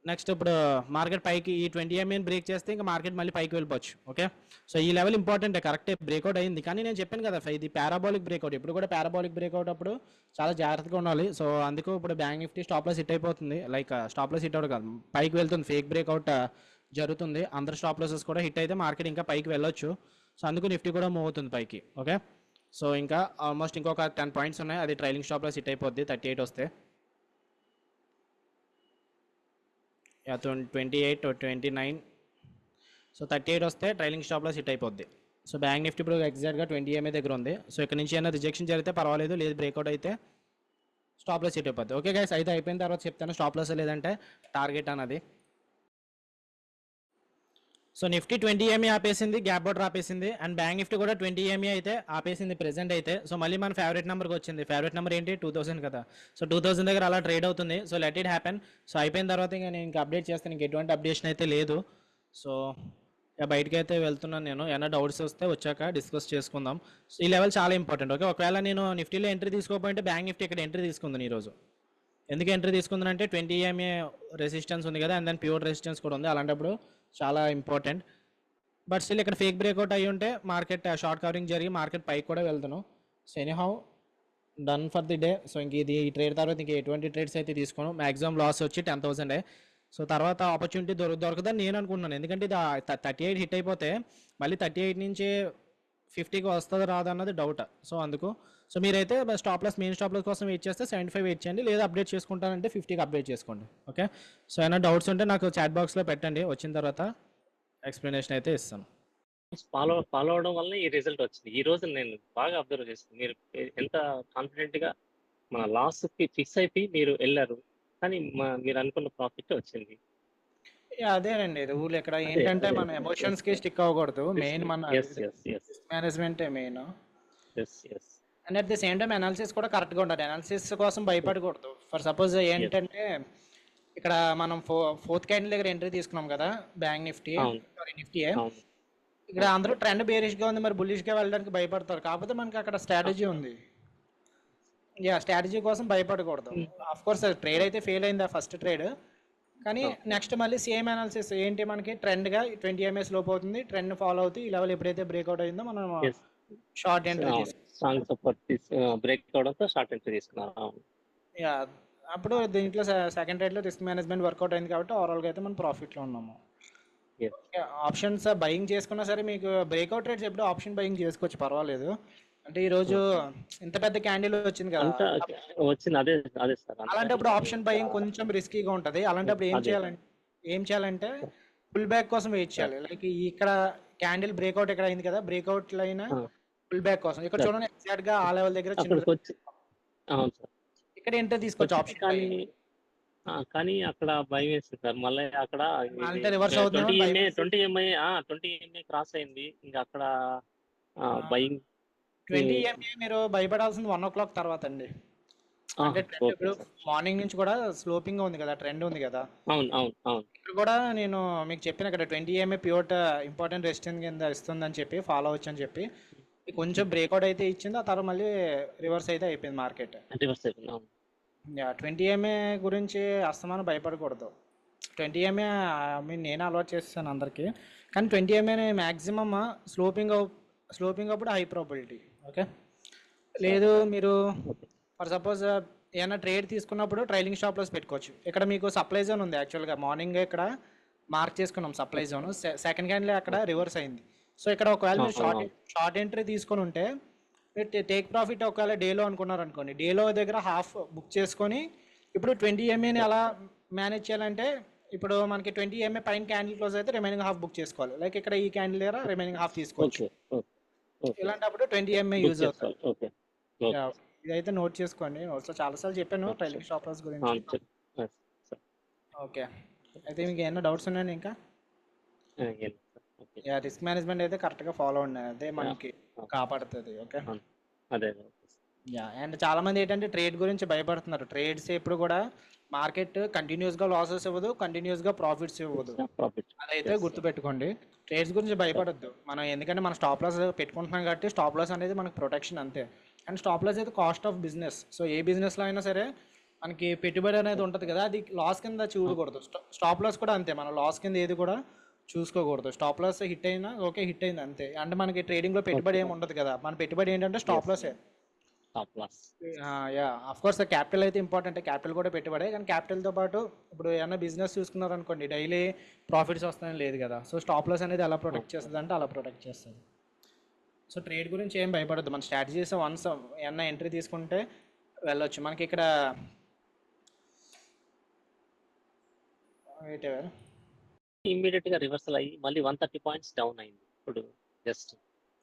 నెక్స్ట్ ఇప్పుడు మార్కెట్ పైకి ఈ 20 MA బ్రేక్ చేస్తే ఇంకా మార్కెట్ మళ్ళీ పైకి వెళ్ళిపోవచ్చు. ఓకే, సో ఈ లెవెల్ ఇంపార్టెంట్, కరెక్టే బ్రేక్అవుట్ అయింది, కానీ నేను చెప్పాను కదా ఇది పారాబాలిక్ బ్రేక్అవుట్, ఇప్పుడు కూడా పారాబాలిక్ బ్రేక్అవుట్ అప్పుడు చాలా జాగ్రత్తగా ఉండాలి. సో అందుకు ఇప్పుడు bank Nifty stop loss hit అయిపోతుంది, like stop loss hit out కాదు, పైకి వెళ్తుంది, ఫేక్ బ్రేక్అవుట్ జరుగుతుంది, అందరు స్టాప్ లాసెస్ కూడా హిట్ అయితే మార్కెట్ ఇంకా పైకి వెళ్ళొచ్చు. సో అందుకు నిఫ్టీ కూడా మూవ్ అవుతుంది పైకి. ఓకే, సో ఇంకా ఆల్మోస్ట్ ఇంకొక 10 పాయింట్స్ ఉన్నాయి, అది ట్రైలింగ్ స్టాప్ లాస్ హిట్ అయిపోద్ది 38 వస్తే. 28 29, సో 38 వస్తే ట్రైలింగ్ స్టాప్ లాస్ హిట్ అయిపోద్ది. సో బ్యాంక్ నిఫ్టీ ఇప్పుడు ఎగ్జాక్ట్గా 20 MA దగ్గర ఉంది. సో ఇక్కడ నుంచి అయినా రిజెక్షన్ జరిగితే పర్వాలేదు, లేదు బ్రేక్అవుట్ అయితే స్టాప్ లాస్ హిట్ అయిపోద్ది. ఓకే గైస్, అయితే అయిపోయిన తర్వాత చెప్తాను స్టాప్ లాస్ లేదంటే టార్గెట్ అన్నది. సో నిఫ్టీ 20 MA ఆపేసింది, గ్యాప్ బౌటర్ ఆపేసింది, అండ్ బ్యాంక్ నిఫ్టీ కూడా 20 MA అయితే ఆపేసింది ప్రెసెంట్ అయితే. సో మళ్ళీ మన ఫేవరెట్ నెంబర్కి వచ్చింది, ఫేవరెట్ నెంబర్ ఏంటి 2000 కదా. సో 2000 దగ్గర అలా ట్రేడ్ అవుతుంది. So let it happen. So అయిపోయిన తర్వాత ఇంకా నేను ఇంకా అప్డేట్ చేస్తాను, ఇంక ఎటువంటి అప్డేషన్ అయితే లేదు. సో బయటకి అయితే వెళ్తున్నాను నేను, ఏమైనా డౌట్స్ వస్తే వచ్చాక డిస్కస్ చేసుకుందాం. సో ఈ లెవెల్ చాలా ఇంపార్టెంట్. ఓకే, ఒకవేళ నేను నిఫ్టీలో ఎంట్రీ తీసుకోకపోతే బ్యాంక్ నిఫ్టీ ఇక్కడ ఎంట్రీ తీసుకుందాను ఈరోజు. ఎందుకు ఎంట్రీ తీసుకుందంటే 20 MA రెసిస్టెన్స్ ఉంది కదా, అండ్ దెన్ ప్యూర్ రెసిస్టెన్స్ కూడా ఉంది, అలాంటప్పుడు చాలా ఇంపార్టెంట్. బట్ స్టిల్ ఇక్కడ ఫేక్ బ్రేక్అవుట్ అయ్యి ఉంటే మార్కెట్ షార్ట్ కవరింగ్ జరిగి మార్కెట్ పైకి కూడా వెళ్తాను. So anyhow done for the day. So ఇంక ఇది ఈ ట్రేడ్ తర్వాత ఇంక ఎటువంటి ట్రేడ్స్ అయితే తీసుకోను, మ్యాక్సిమం లాస్ వచ్చి 10,000. సో తర్వాత ఆపర్చునిటీ దొరకదని నేను అనుకుంటున్నాను, ఎందుకంటే ఇది 38 హిట్ అయిపోతే మళ్ళీ 38 నుంచి 50కి వస్తుంది రాదన్నది డౌట్. సో అందుకు సో మీరైతే stop loss main stop loss కోసం వెయిట్ చేస్తే 75 వెయిట్ చేయండి, లేదా అప్డేట్ చేసుకుంటానంటే 50కి అప్డేట్ చేసుకోండి. ఓకే, సో ఏమైనా డౌట్స్ ఉంటే నాకు చాట్ బాక్స్లో పెట్టండి, వచ్చిన తర్వాత ఎక్స్ప్లెనేషన్ అయితే ఇస్తాను. ఫాలో అవడం వల్ల ఈ రిజల్ట్ వచ్చింది. ఈ రోజు నేను బాగా అబ్జర్వ్ చేస్తాను, మీరు ఎంత కాన్ఫిడెంట్ గా మన లాస్ కి ఫిక్స్ అయిపోయి మీరు వెళ్ళారు, కానీ మీరు అనుకున్న ప్రాఫిట్ వచ్చింది. అదేనండి రూల్, ఇక్కడ ఏంటంటే మన ఎమోషన్స్ కి స్టిక్ అవ్వకూడదు, మెయిన్ మన management main. And at the same time analysis కూడా కరెక్ట్గా ఉండాలి, అనాలిసిస్ కోసం భయపడకూడదు. ఫర్ సపోజ్ ఏంటంటే ఇక్కడ మనం ఫోర్త్ క్యాండిల్ దగ్గర ఎంట్రీ తీసుకున్నాం కదా బ్యాంక్ నిఫ్టీ, నిఫ్టీ ఇక్కడ అందరూ ట్రెండ్ బేరిష్గా ఉంది, మరి బుల్లిష్గా వెళ్ళడానికి భయపడతారు, కాకపోతే మనకి అక్కడ స్ట్రాటజీ ఉంది. స్ట్రాటజీ కోసం భయపడకూడదు. ఆఫ్ కోర్స్ ట్రేడ్ అయితే ఫెయిల్ అయింది ఆ ఫస్ట్ ట్రేడ్, కానీ నెక్స్ట్ మళ్ళీ సేమ్ అనాలిసిస్ ఏంటి, మనకి ట్రెండ్గా 20 MA లోపు అవుతుంది, ట్రెండ్ ఫాలో అవుతూ ఈ లెవెల్ ఎప్పుడైతే బ్రేక్అవుట్ అయిందో మనం షార్ట్ ఎంట్రీ అప్పుడు దీంట్లో సెకండ్ ట్రేడ్లో రిస్క్ మేనేజ్మెంట్ వర్కౌట్ అయింది కాబట్టి ఓవరాల్గా అయితే మనం ప్రాఫిట్లో ఉన్నాము. ఆప్షన్స్ బయింగ్ చేసుకున్నా సరే మీకు బ్రేక్అవుట్ రేట్స్ ఎప్పుడు ఆప్షన్ బయింగ్ చేసుకోవచ్చు, పర్వాలేదు. అంటే ఈరోజు ఇంత పెద్ద క్యాండిల్ వచ్చింది కదా, అలాంటప్పుడు ఆప్షన్ బయింగ్ కొంచెం రిస్కీగా ఉంటుంది. అలాంటప్పుడు ఏం చేయాలంటే ఫుల్ బ్యాక్ కోసం వెయిట్ చేయాలి. లైక్ ఇక్కడ క్యాండిల్ బ్రేక్అవుట్ ఎక్కడ అయింది కదా, బ్రేక్అవుట్ అయినా ఫుల్ బ్యాక్ కోసం ఇక్కడ చూడండి ఎగ్జాక్ట్ గా ఆ లెవెల్ దగ్గర ఇక్కడ ఎంటర్ తీసుకోవచ్చు ఆప్షన్, కానీ అక్కడ భయం వేస్తుంది సార్. మళ్ళీ అక్కడ రివర్స్ అవుతుంది, 20 MA క్రాస్ అయింది, ఇంకా అక్కడ బయింగ్ 20 MA మీరు భయపడాల్సింది 1 o'clock తర్వాత అండి. అంటే ఇప్పుడు మార్నింగ్ నుంచి కూడా స్లోపింగ్ ఉంది కదా, ట్రెండ్ ఉంది కదా. ఇప్పుడు కూడా నేను మీకు చెప్పిన ఇక్కడ 20 MA ప్యూర్ ఇంపార్టెంట్ రెసిస్టెన్స్ కింద ఇస్తుందని చెప్పి ఫాలో అవచ్చు అని చెప్పి కొంచెం బ్రేక్అవుట్ అయితే ఇచ్చింది, ఆ తర్వాత మళ్ళీ రివర్స్ అయితే అయిపోయింది మార్కెట్. 20 MA గురించి అస్తమానం భయపడకూడదు. 20 MA నేను అలవాటు చేస్తాను అందరికీ, కానీ 20 MA మ్యాక్సిమమ్ స్లోపింగ్ అప్పుడు హై ప్రాబిలిటీ. ఓకే, లేదు మీరు ఫర్ సపోజ్ ఏమైనా ట్రేడ్ తీసుకున్నప్పుడు ట్రైలింగ్ స్టాప్ లాస్ పెట్టుకోవచ్చు. ఇక్కడ మీకు సప్లై జోన్ ఉంది, యాక్చువల్గా మార్నింగ్ ఇక్కడ మార్క్ చేసుకున్నాం సప్లై జోన్, సెకండ్ హ్యాండ్లో అక్కడ రివర్స్ అయింది. సో ఇక్కడ ఒకవేళ మీరు షార్ట్ ఎంట్రీ తీసుకొని ఉంటే మీరు టేక్ ప్రాఫిట్ ఒకవేళ డేలో అనుకున్నారు అనుకోండి, డేలో దగ్గర హాఫ్ బుక్ చేసుకొని ఇప్పుడు 20 MAని ఎలా మేనేజ్ చేయాలంటే ఇప్పుడు మనకి 20 MA పైన క్యాండిల్ క్లోజ్ అయితే రిమైనింగ్ హాఫ్ బుక్ చేసుకోవాలి. లైక్ ఇక్కడ ఈ క్యాండిల్ దగ్గర రిమైనింగ్ హాఫ్ తీసుకోవచ్చు. ఇలాంటిప్పుడు 20 MA యూజ్ అవుతుంది. ఇదైతే నోట్ చేసుకోండి, నోట్స్లో చాలాసార్లు చెప్పాను ట్రైలింగ్ స్టాప్ లాస్ గురించి. ఓకే, అయితే మీకు ఏమైనా డౌట్స్ ఉన్నాయండి ఇంకా? ఏం sir. Okay. Yeah, risk management అయితే కరెక్ట్గా ఫాలో అవ్వండి, అదే మనకి కాపాడుతుంది. ఓకే. అదే యా, అండ్ చాలా మంది ఏంటంటే ట్రేడ్ గురించి భయపడుతున్నారు. ట్రేడ్స్ ఎప్పుడు కూడా మార్కెట్ కంటిన్యూస్గా లాసెస్ ఇవ్వదు, కంటిన్యూస్గా ప్రాఫిట్స్ ఇవ్వదు. ప్రాఫిట్. అదైతే గుర్తుపెట్టుకోండి. ట్రేడ్స్ గురించి భయపడొద్దు మనం, ఎందుకంటే మనం స్టాప్ లాస్ పెట్టుకుంటున్నాం కాబట్టి స్టాప్ లాస్ అనేది మనకు ప్రొటెక్షన్ అంతే. అండ్ స్టాప్ లాస్ అయితే కాస్ట్ ఆఫ్ బిజినెస్. సో ఏ బిజినెస్లో అయినా సరే మనకి పెట్టుబడి అనేది ఉంటుంది కదా, అది లాస్ కింద చూడకూడదు. స్టాప్ లాస్ కూడా అంతే, మనం లాస్ కింద ఏది కూడా చూసుకోకూడదు. స్టాప్ లాస్ హిట్ అయినా ఓకే, హిట్ అయింది అంతే. అంటే మనకి ట్రేడింగ్లో పెట్టుబడి ఏమి ఉండదు కదా, మన పెట్టుబడి ఏంటంటే స్టాప్ లాసే. Stop loss. Yeah, of course capital అయితే ఇంపార్టెంట్, క్యాపిటల్ కూడా పెట్టుబడే. కానీ క్యాపిటల్తో పాటు ఇప్పుడు ఏమైనా బిజినెస్ చూసుకున్నారు అనుకోండి, డైలీ ప్రాఫిట్స్ వస్తాయని లేదు కదా. సో స్టాప్ లాస్ అనేది ఎలా ప్రొటెక్ట్ చేస్తుంది అంటే అలా ప్రొటెక్ట్ చేస్తుంది. సో ట్రేడ్ గురించి ఏం భయపడద్దు, మన స్ట్రాటజీస్ వన్స్ ఏమన్నా ఎంట్రీ తీసుకుంటే వెళ్ళొచ్చు. మనకి ఇక్కడ ఇమ్మీడియట్ గా రివర్సల్ అయ్యి మళ్ళీ 130 పాయింట్స్ డౌన్ అయింది ఇప్పుడు జస్ట్.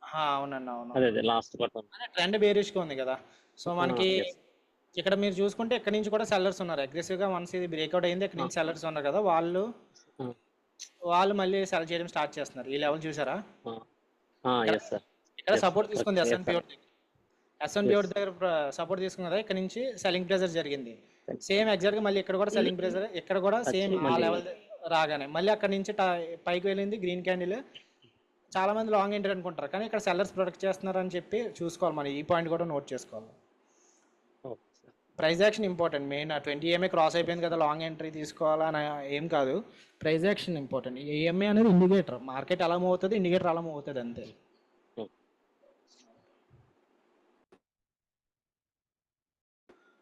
అవునండి, అవును. అదే లాస్ట్ క్వార్టర్ ట్రెండ్ బేరిష్గా ఉంది కదా. సో మనకి ఇక్కడ మీరు చూసుకుంటే ఇక్కడ నుంచి కూడా సెల్లర్స్ ఉన్నారు అగ్రెసివ్గా. వన్స్ ఇది బ్రేక్అవుట్ అయింది, ఇక్కడ నుంచి సెల్లర్స్ ఉన్నారు కదా, వాళ్ళు మళ్ళీ సెల్ చేయడం స్టార్ట్ చేస్తున్నారు. ఈ లెవెల్ చూసారా? ఇక్కడ సపోర్ట్ తీసుకుంది ఎస్ఎన్పి దగ్గర సపోర్ట్ తీసుకుంది కదా, ఇక్కడ నుంచి సెల్లింగ్ ప్రెజర్ జరిగింది. సేమ్ ఎగ్జాక్ట్గా మళ్ళీ ఇక్కడ కూడా సెల్లింగ్ ప్రెజర్, ఇక్కడ కూడా సేమ్ ఆ లెవెల్ రాగానే మళ్ళీ అక్కడ నుంచి పైకి వెళ్ళింది గ్రీన్ క్యాండిల్. చాలా మంది లాంగ్ ఎంట్రీ అనుకుంటారు, కానీ ఇక్కడ సెల్లర్స్ ప్రొటెక్ట్ చేస్తున్నారు అని చెప్పి చూసుకోవాలి. మనం ఈ పాయింట్ కూడా నోట్ చేసుకోవాలి. Price action important. Main 20 EMA cross అయిపోయింది కదా, లాంగ్ ఎంట్రీ తీసుకోవాలని ఏం కాదు, ప్రైస్ యాక్షన్ ఇంపార్టెంట్. EMA అనేది ఇండికేటర్, మార్కెట్ అలా మూవ్ అవుతుంది, ఇండికేటర్ అలా మూవ్ అవుతుంది అంతే.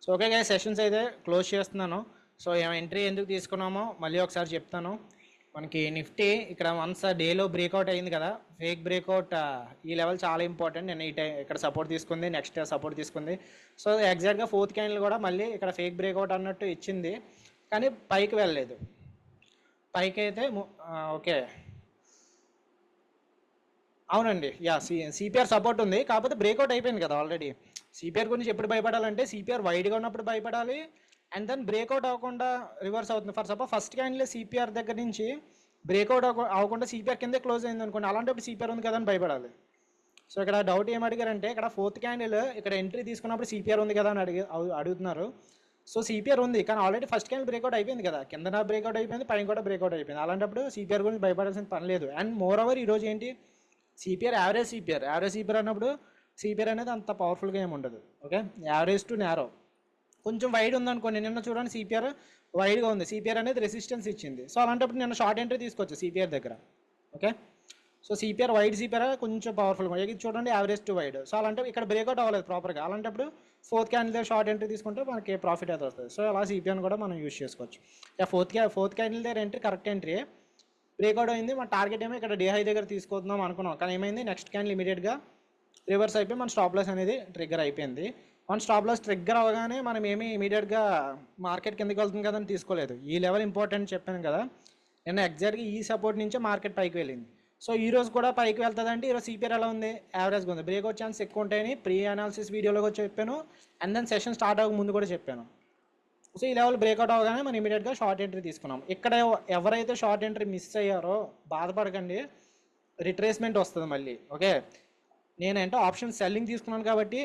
సో ఓకే గైస్, సెషన్స్ అయితే క్లోజ్ చేస్తున్నాను. సో ఎంట్రీ ఎందుకు తీసుకున్నామో మళ్ళీ ఒకసారి చెప్తాను. మనకి నిఫ్టీ ఇక్కడ వన్స్ డేలో బ్రేక్అవుట్ అయింది కదా, ఫేక్ బ్రేక్అవుట్. ఈ లెవెల్ చాలా ఇంపార్టెంట్. నేను ఇక్కడ సపోర్ట్ తీసుకుంది, నెక్స్ట్ సపోర్ట్ తీసుకుంది. సో ఎగ్జాక్ట్గా ఫోర్త్ క్యాండిల్ కూడా మళ్ళీ ఇక్కడ ఫేక్ బ్రేక్అవుట్ అన్నట్టు ఇచ్చింది, కానీ పైకి వెళ్ళలేదు. పైకి అయితే ఓకే, అవునండి. యా, సిపిఆర్ సపోర్ట్ ఉంది, కాకపోతే బ్రేక్అవుట్ అయిపోయింది కదా ఆల్రెడీ. సిపిఆర్ గురించి ఎప్పుడు భయపడాలంటే సిపిఆర్ వైడ్గా ఉన్నప్పుడు భయపడాలి, అండ్ దెన్ బ్రేక్అవుట్ అవ్వకుండా రివర్స్ అవుతుంది. For suppose first candle CPR దగ్గర నుంచి బ్రేక్అవుట్ అవ్వకుండా సిపిఆర్ కిందే క్లోజ్ అయింది అనుకోండి, అలాంటప్పుడు సిపిఆర్ ఉంది కదా అని భయపడాలి. సో ఇక్కడ డౌట్ ఏం అడిగారంటే, ఇక్కడ ఫోర్త్ క్యాండిల్ ఇక్కడ ఎంట్రీ తీసుకున్నప్పుడు సిపిఆర్ ఉంది కదా అని అడుగుతున్నారు. సో సిపిఆర్ ఉంది, కానీ ఆల్రెడీ ఫస్ట్ క్యాండిల్ బ్రేక్అవుట్ అయిపోయింది కదా, కింద బ్రేక్అవుట్ అయిపోయింది, పైన కూడా బ్రేక్అవుట్ అయిపోయింది. అలాంటప్పుడు సిపిఆర్ గురించి భయపడాల్సిన పని లేదు. అండ్ మోర్ ఓవర్ ఈరోజు ఏంటి, యావరేజ్ సిపిఆర్ అన్నప్పుడు సిపిఆర్ అనేది అంత పవర్ఫుల్గా ఏమి ఉండదు. ఓకే, యావరేజ్ టు నేరో, కొంచెం వైడ్ ఉందనుకోండి. నిన్న చూడండి సిపిఆర్ వైడ్గా ఉంది, సిపిఆర్ అనేది రెసిస్టెన్స్ ఇచ్చింది. సో అలాంటప్పుడు నిన్న షార్ట్ ఎంట్రీ తీసుకోవచ్చు సిపిఆర్ దగ్గర. Okay, so CPR wide CPR కొంచెం పవర్ఫుల్గా, ఇది చూడండి యావరేజ్ టు వైడ్. సో అలాంటప్పుడు ఇక్కడ బ్రేక్అవుట్ అవ్వలేదు ప్రాపర్గా, అలాంటప్పుడు ఫోర్త్ క్యాండిల్ దగ్గర షార్ట్ ఎంట్రీ తీసుకుంటే మనకి ప్రాఫిట్ అయితే వస్తుంది. సో అలా సిపిఆర్ని కూడా మనం యూస్ చేసుకోవచ్చు. ఫోర్త్ క్యాండిల్ దగ్గర ఎంట్రీ కరెక్ట్ ఎంట్రీ, బ్రేక్అవుట్ అయింది. మన టార్గెట్ ఏమో ఇక్కడ డే హై దగ్గర తీసుకుందాం అనుకున్నాం, కానీ ఏమైంది, నెక్స్ట్ క్యాండిల్ ఇమీడియట్గా రివర్స్ అయిపోయి మన స్టాప్ లాస్ అనేది ట్రిగ్గర్ అయిపోయింది. మన స్టాప్ లాస్ ట్రిగ్గర్ అవగానే మనం ఏమి ఇమీడియట్గా మార్కెట్ కిందకి వెళ్తుంది కదా అని తీసుకోలేదు. ఈ లెవెల్ ఇంపార్టెంట్ చెప్పాను కదా, నిన్న ఎగ్జాక్ట్గా ఈ సపోర్ట్ నుంచే మార్కెట్ పైకి వెళ్ళింది. సో ఈ రోజు కూడా పైకి వెళ్తుంది అంటే ఈరోజు సిపిఆర్ ఎలా ఉంది, యావరేజ్గా ఉంది. బ్రేక్అవుట్ ఛాన్స్ ఎక్కువ ఉంటాయని ప్రీ అనాలిసిస్ వీడియోలో కూడా చెప్పాను, అండ్ దెన్ సెషన్ స్టార్ట్ అవ్వక ముందు కూడా చెప్పాను. సో ఈ లెవెల్ బ్రేక్అవుట్ అవగానే మనం ఇమీడియట్గా షార్ట్ ఎంట్రీ తీసుకున్నాం. ఇక్కడ ఎవరైతే షార్ట్ ఎంట్రీ మిస్ అయ్యారో బాధపడకండి, రిట్రేస్మెంట్ వస్తుంది మళ్ళీ. ఓకే, నేనంటే ఆప్షన్ సెల్లింగ్ తీసుకున్నాను కాబట్టి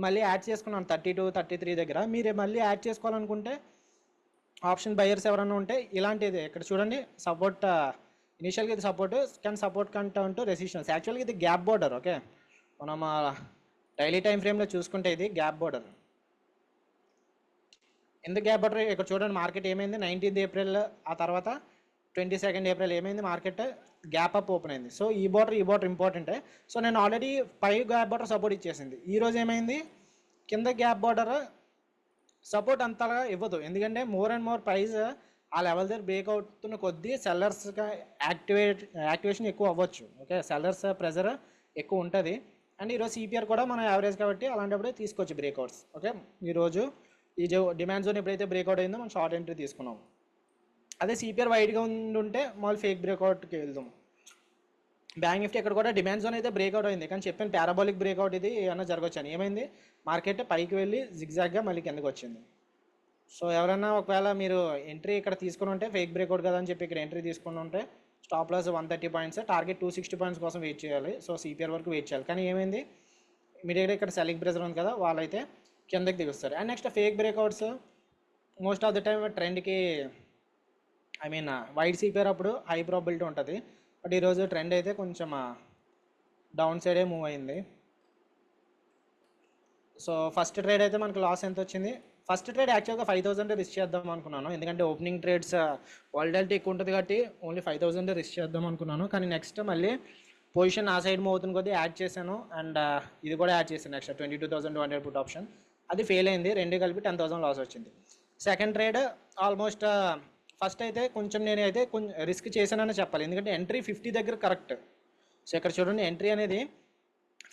మళ్ళీ యాడ్ చేసుకున్నాను 32, 33 దగ్గర. మీరు మళ్ళీ యాడ్ చేసుకోవాలనుకుంటే ఆప్షన్ బయర్స్ ఎవరైనా ఉంటే ఇలాంటిది ఇక్కడ చూడండి, సపోర్ట్ ఇనిషియల్గా ఇది సపోర్ట్, కానీ సపోర్ట్ కంటూ రెసిస్టెన్స్. యాక్చువల్గా ఇది గ్యాప్ బోర్డర్. ఓకే, మనం డైలీ టైం ఫ్రేమ్లో చూసుకుంటే ఇది గ్యాప్ బోర్డర్. ఎందుకు గ్యాప్ బోర్డర్, ఇక్కడ చూడండి మార్కెట్ ఏమైంది, 19th ఏప్రిల్, ఆ తర్వాత 22nd ఏప్రిల్ ఏమైంది, మార్కెట్ గ్యాప్ అప్ ఓపెన్ అయింది. సో ఈ బోర్డర్ ఇంపార్టెంటే. సో నేను ఆల్రెడీ 5 గ్యాప్ బోర్డర్ సపోర్ట్ ఇచ్చేసింది. ఈరోజు ఏమైంది, కింద గ్యాప్ బోర్డర్ సపోర్ట్ అంతగా ఇవ్వదు, ఎందుకంటే మోర్ అండ్ మోర్ ప్రైస్ ఆ లెవెల్ దగ్గర బ్రేక్ అవుతున్న కొద్దీ సెల్లర్స్గా యాక్టివేషన్ ఎక్కువ అవ్వచ్చు. ఓకే, సెల్లర్స్ ప్రెజర్ ఎక్కువ ఉంటుంది. అండ్ ఈరోజు సిపిఆర్ కూడా మనం యావరేజ్ కాబట్టి అలాంటప్పుడే తీసుకోవచ్చు బ్రేక్అవుట్స్. ఓకే, ఈరోజు ఈ డిమాండ్ జోన్ ఎప్పుడైతే బ్రేక్అవుట్ అయిందో మనం షార్ట్ ఎంట్రీ తీసుకున్నాం. అదే సిపిఆర్ వైడ్గా ఉంటే మళ్ళీ ఫేక్ బ్రేక్అవుట్కి వెళ్దాం. బ్యాంక్ నిఫ్టీ ఇక్కడ కూడా డిమాండ్ జోన్ అయితే బ్రేక్అవుట్ అయింది, కానీ చెప్పాను పారాబోలిక్ బ్రేక్అవుట్ ఇది ఏమన్నా జరగవచ్చు అని. ఏమైంది, మార్కెట్ పైకి వెళ్ళి జిగ్జాగ్గా మళ్ళీ కిందకి వచ్చింది. సో ఎవరైనా ఒకవేళ మీరు ఎంట్రీ ఇక్కడ తీసుకుని ఉంటే ఫేక్ బ్రేక్అవుట్ కదా అని చెప్పి ఇక్కడ ఎంట్రీ తీసుకుని ఉంటే stop loss 130 points, target 260 points కోసం వెయిట్ చేయాలి. సో సిపిఆర్ వరకు వెయిట్ చేయాలి. కానీ ఏమైంది, ఇమీడియట్గా ఇక్కడ సెల్లింగ్ ప్రెజర్ ఉంది కదా, వాళ్ళైతే కిందకి దిగుస్తారు. And next fake breakouts most of the time ట్రెండ్కి వైడ్ సిపిఆర్ అప్పుడు హై ప్రాబిలిటీ ఉంటుంది. బట్ ఈరోజు ట్రెండ్ అయితే కొంచెం డౌన్ సైడే మూవ్ అయింది. సో ఫస్ట్ ట్రేడ్ అయితే మనకు లాస్ ఎంత వచ్చింది, ఫస్ట్ ట్రేడ్ యాక్చువల్గా 5,000 రిస్క్ చేద్దాం అనుకున్నాను. ఎందుకంటే ఓపెనింగ్ ట్రేడ్స్ వాలిడాలిటీ ఎక్కువ ఉంటుంది కాబట్టి ఓన్లీ 5,000 రిస్క్ చేద్దాం అనుకున్నాను. కానీ నెక్స్ట్ మళ్ళీ పొజిషన్ ఆ సైడ్ మూవ్ అవుతుంది కొద్దీ యాడ్ చేశాను. అండ్ ఇది కూడా యాడ్ చేశాను ఎక్స్ట్రా 22,200 పుట్ ఆప్షన్. అది ఫెయిల్ అయింది, రెండు కలిపి 10,000 లాస్ వచ్చింది. సెకండ్ ట్రేడ్ ఆల్మోస్ట్ ఫస్ట్ అయితే నేనైతే కొంచెం రిస్క్ చేశానని చెప్పాలి. ఎందుకంటే ఎంట్రీ 50 దగ్గర కరెక్ట్. సో ఇక్కడ చూడండి, ఎంట్రీ అనేది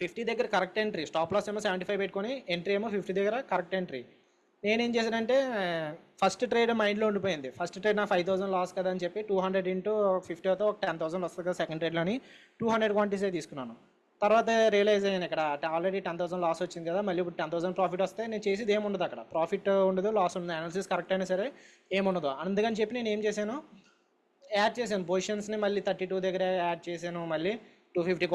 50 దగ్గర కరెక్ట్ ఎంట్రీ, స్టాప్ లాస్ ఏమో 75 పెట్టుకొని ఎంట్రీ ఏమో 50 దగ్గర కరెక్ట్ ఎంట్రీ. నేనేం చేశానంటే ఫస్ట్ ట్రేడ్ మైండ్లో ఉండిపోయింది. ఫస్ట్ ట్రేడ్ నా 5,000 లాస్ కదా అని చెప్పి 200 ఇంటూ 50 అవుతా ఒక 10,000 వస్తుంది కదా సెకండ్ ట్రేడ్లోని 200 క్వాంటిటీసే తీసుకున్నాను. తర్వాత రియలైజ్ అయ్యాను ఇక్కడ ఆల్రెడీ 10,000 లాస్ వచ్చింది కదా, మళ్ళీ ఇప్పుడు 10,000 ప్రాఫిట్ వస్తే నేను చేసేది ఏముండదు, అక్కడ ప్రాఫిట్ ఉండదు, లాస్ ఉండదు, అనాలిసిస్ కరెక్ట్ అయినా సరే ఏముండదు. అందుకని చెప్పి నేను ఏం చేశాను, యాడ్ చేశాను పొజిషన్స్ని, మళ్ళీ 32 దగ్గర యాడ్ చేశాను, మళ్ళీ 250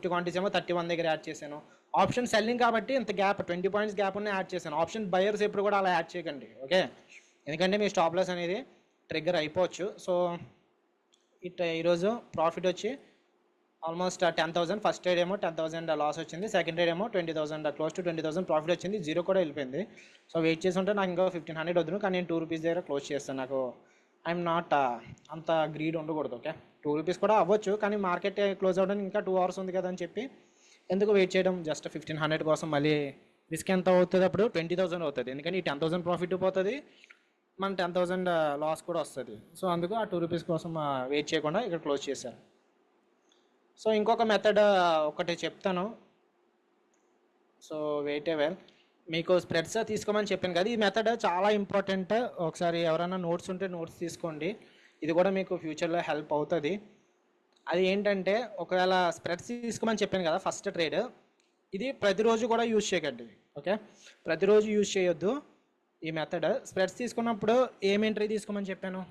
క్వాంటిటీస్ ఏమో 31 దగ్గర యాడ్ చేశాను. ఆప్షన్ సెల్లింగ్ కాబట్టి ఇంత గ్యాప్ 20 పాయింట్స్ గ్యాప్ ఉన్న యాడ్ చేశాను. ఆప్షన్ బయర్స్ ఎప్పుడు కూడా అలా యాడ్ చేయకండి, ఓకే? ఎందుకంటే మీ స్టాప్ లాస్ అనేది ట్రిగ్గర్ అయిపోవచ్చు. సో ఈరోజు ప్రాఫిట్ వచ్చి ఆల్మోస్ట్ 10,000. ఫస్ట్ ట్రేడ్ ఏమో 10,000 లాస్ వచ్చింది, సెకండ్ ట్రేడ్ ఏమో 20,000, క్లోజ్ టు 20,000 ప్రాఫిట్ వచ్చింది. జీరో కూడా వెళ్ళిపోయింది. సో వెయిట్ చేసి ఉంటే నాకు ఇంకా 1,500 వద్దును, కానీ నేను 2 రూపీస్ దగ్గర క్లోజ్ చేస్తాను. నాకు ఐఎమ్ నాట్ అంత గ్రీడ్ ఉండకూడదు, ఓకే? 2 రూపీస్ కూడా అవ్వచ్చు, కానీ మార్కెట్ క్లోజ్ అవ్వడానికి ఇంకా 2 అవర్స్ ఉంది కదా అని చెప్పి ఎందుకు వెయిట్ చేయడం, జస్ట్ 1,500 కోసం. మళ్ళీ రిస్క్ ఎంత అవుతుంది అప్పుడు, 20,000 అవుతుంది. ఎందుకంటే ఈ 10,000 ప్రాఫిట్ పోతుంది, మన 10,000 లాస్ కూడా వస్తుంది. సో అందుకు ఆ 2 రూపీస్ కోసం వెయిట్ చేయకుండా ఇక్కడ క్లోజ్ చేశారు. సో ఇంకొక మెథడ్ ఒకటి చెప్తాను. సో వెయిటే వెల్, మీకు స్ప్రెడ్స్ తీసుకోమని చెప్పాను కదా, ఈ మెథడ్ చాలా ఇంపార్టెంట్. ఒకసారి ఎవరైనా నోట్స్ ఉంటే నోట్స్ తీసుకోండి, ఇది కూడా మీకు ఫ్యూచర్లో హెల్ప్ అవుతుంది. అది ఏంటంటే, ఒకవేళ స్ప్రెడ్స్ తీసుకోమని చెప్పాను కదా ఫస్ట్ ట్రేడ్, ఇది ప్రతిరోజు కూడా యూజ్ చేయకండి, ఓకే? ప్రతిరోజు యూజ్ చేయొద్దు ఈ మెథడ్. స్ప్రెడ్స్ తీసుకున్నప్పుడు ఏం ఎంట్రీ తీసుకోమని చెప్పాను,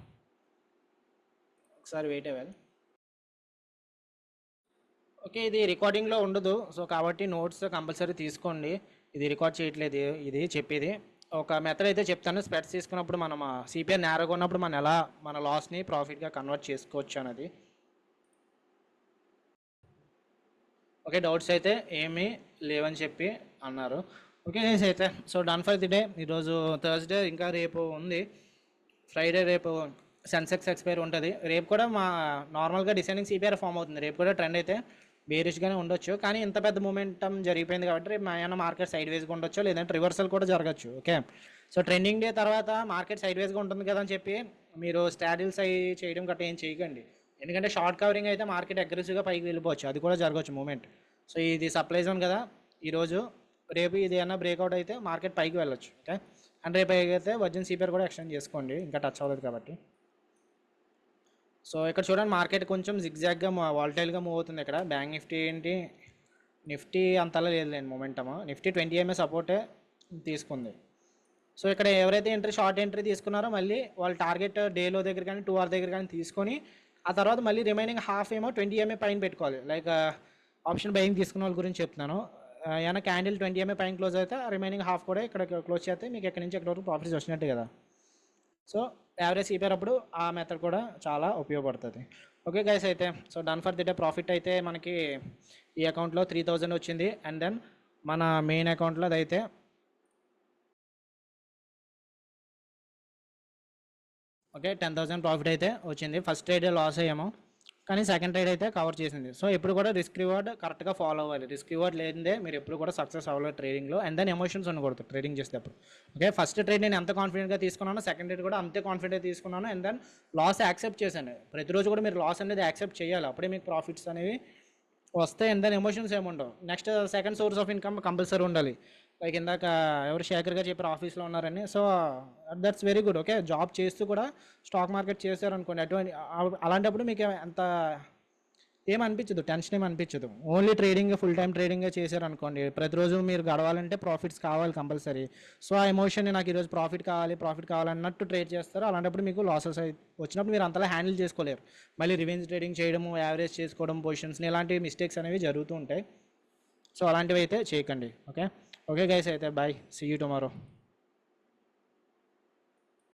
ఒకసారి వెయిట్ వెల్. ఓకే, ఇది రికార్డింగ్లో ఉండదు, సో కాబట్టి నోట్స్ కంపల్సరీ తీసుకోండి. ఇది రికార్డ్ చేయట్లేదు, ఇది చెప్పేది. ఒక మెథడ్ అయితే చెప్తాను. స్ప్రెడ్స్ తీసుకున్నప్పుడు మనం సిపిఆర్ నేరగా ఉన్నప్పుడు మనం ఎలా మన లాస్ని ప్రాఫిట్గా కన్వర్ట్ చేసుకోవచ్చు అన్నది. ఓకే, డౌట్స్ అయితే ఏమీ లేవని చెప్పి అన్నారు. ఓకే గైస్, అయితే so done for the day. ఈరోజు థర్స్డే, ఇంకా రేపు ఉంది ఫ్రైడే, రేపు సెన్సెక్స్ ఎక్స్పైర్ ఉంటుంది. రేపు కూడా మా నార్మల్గా డిసెండింగ్ సిపిఆర్ ఫామ్ అవుతుంది. రేపు కూడా ట్రెండ్ అయితే బేరిష్గానే ఉండొచ్చు, కానీ ఇంత పెద్ద మూమెంటం జరిగిపోయింది కాబట్టి రేపు ఏమైనా మార్కెట్ సైడ్ వేస్గా ఉండొచ్చు, లేదంటే రివర్సల్ కూడా జరగచ్చు, ఓకే? సో ట్రెండింగ్ డే తర్వాత మార్కెట్ సైడ్ వేస్గా ఉంటుంది కదా అని చెప్పి మీరు స్టాడిల్స్ అవి చేయడం గట్రా ఏం చేయకండి. ఎందుకంటే షార్ట్ కవరింగ్ అయితే మార్కెట్ అగ్రెసివ్గా పైకి వెళ్ళిపోవచ్చు, అది కూడా జరగవచ్చు మూమెంట్. సో ఇది సప్లై జోన్ కదా ఈరోజు, రేపు ఇది ఏమన్నా బ్రేక్అవుట్ అయితే మార్కెట్ పైకి వెళ్ళొచ్చు, ఓకే? అండ్ రేపు అయితే వర్జిన్ సిపిఆర్ కూడా ఎక్స్టెండ్ చేసుకోండి, ఇంకా టచ్ అవ్వలేదు కాబట్టి. సో ఇక్కడ చూడండి, మార్కెట్ కొంచెం జిగ్జాగ్గా వాలటైల్గా మూవ్ అవుతుంది. ఇక్కడ బ్యాంక్ నిఫ్టీ ఏంటి, నిఫ్టీ అంతలా లేదులేండి మొమెంటమ్. నిఫ్టీ 20 EMA సపోర్టే తీసుకుంది. సో ఇక్కడ ఎవరైతే షార్ట్ ఎంట్రీ తీసుకున్నారో మళ్ళీ వాళ్ళ టార్గెట్ డేలో దగ్గర కానీ 2 hour దగ్గర కానీ తీసుకొని ఆ తర్వాత మళ్ళీ రిమైనింగ్ హాఫ్ ఏమో 20 EMA పైన పెట్టుకోవాలి. లైక్ ఆప్షన్ బయింగ్ తీసుకున్న వాళ్ళ గురించి చెప్తున్నాను. ఏమైనా క్యాండిల్ 20 EMA పైన క్లోజ్ అయితే రిమైనింగ్ హాఫ్ కూడా ఇక్కడ క్లోజ్ చేస్తే మీకు ఎక్కడి నుంచి ఎక్కడి వరకు ప్రాఫిట్స్ వచ్చినట్టు కదా. సో యావరేజ్ సిపిఆర్ అప్పుడు ఆ మెథడ్ కూడా చాలా ఉపయోగపడుతుంది. ఓకే గైస్, అయితే so done for the day. Profit అయితే మనకి ఈ అకౌంట్లో 3,000 వచ్చింది. అండ్ దెన్ మన మెయిన్ అకౌంట్లో అదైతే ఓకే 10,000 ప్రాఫిట్ అయితే వచ్చింది. ఫస్ట్ ట్రేడ్ లాస్ అయ్యాము, కానీ సెకండ్ ట్రేడ్ అయితే కవర్ చేసింది. సో ఎప్పుడు కూడా రిస్క్ రివార్డ్ కరెక్ట్గా ఫాలో అవ్వాలి. రిస్క్ రివార్డ్ లేదే మీరు ఎప్పుడు కూడా సక్సెస్ అవ్వలేదు ట్రేడింగ్లో. అండ్ దెన్ ఎమోషన్స్ ఉండకూడదు ట్రేడింగ్ చేసేటప్పుడు, ఓకే? ఫస్ట్ ట్రేడ్ నేను ఎంత కాన్ఫిడెంట్గా తీసుకున్నాను, సెకండ్ ట్రేడ్ కూడా అంతే కాన్ఫిడెంట్గా తీసుకున్నాను. అండ్ దెన్ లాస్ యాక్సెప్ట్ చేశాను. ప్రతిరోజు కూడా మీరు లాస్ అనేది యాక్సెప్ట్ చేయాలి, అప్పుడే మీకు ప్రాఫిట్స్ అనేవి వస్తాయి. అండ్ దెన్ ఎమోషన్స్ ఏముండవు. Next second source of income compulsory ఉండాలి. లైక్ ఇందాక ఎవరు శేఖర్గా చెప్పారు ఆఫీస్లో ఉన్నారని, so that's very good, okay? Job చేస్తూ కూడా స్టాక్ మార్కెట్ చేశారు అనుకోండి, అలాంటప్పుడు మీకు ఎంత ఏమనిపించదు, టెన్షన్ ఏమనిపించదు. ఓన్లీ ట్రేడింగ్, ఫుల్ టైం ట్రేడింగే చేశారనుకోండి, ప్రతిరోజు మీరు గడవాలంటే ప్రాఫిట్స్ కావాలి కంపల్సరీ. సో ఆ ఎమోషన్ నాకు ఈరోజు ప్రాఫిట్ కావాలన్నట్టు ట్రేడ్ చేస్తారు. అలాంటప్పుడు మీకు లాసెస్ వచ్చినప్పుడు మీరు అంతలా హ్యాండిల్ చేసుకోలేరు. మళ్ళీ రివెంజ్ ట్రేడింగ్ చేయడము, యావరేజ్ చేసుకోవడం పొజిషన్స్ని, ఇలాంటి మిస్టేక్స్ అనేవి జరుగుతూ ఉంటాయి. సో అలాంటివి అయితే చేయకండి. ఓకే ఓకే గైస్, అయితే బాయ్, సీ యూ టుమారో.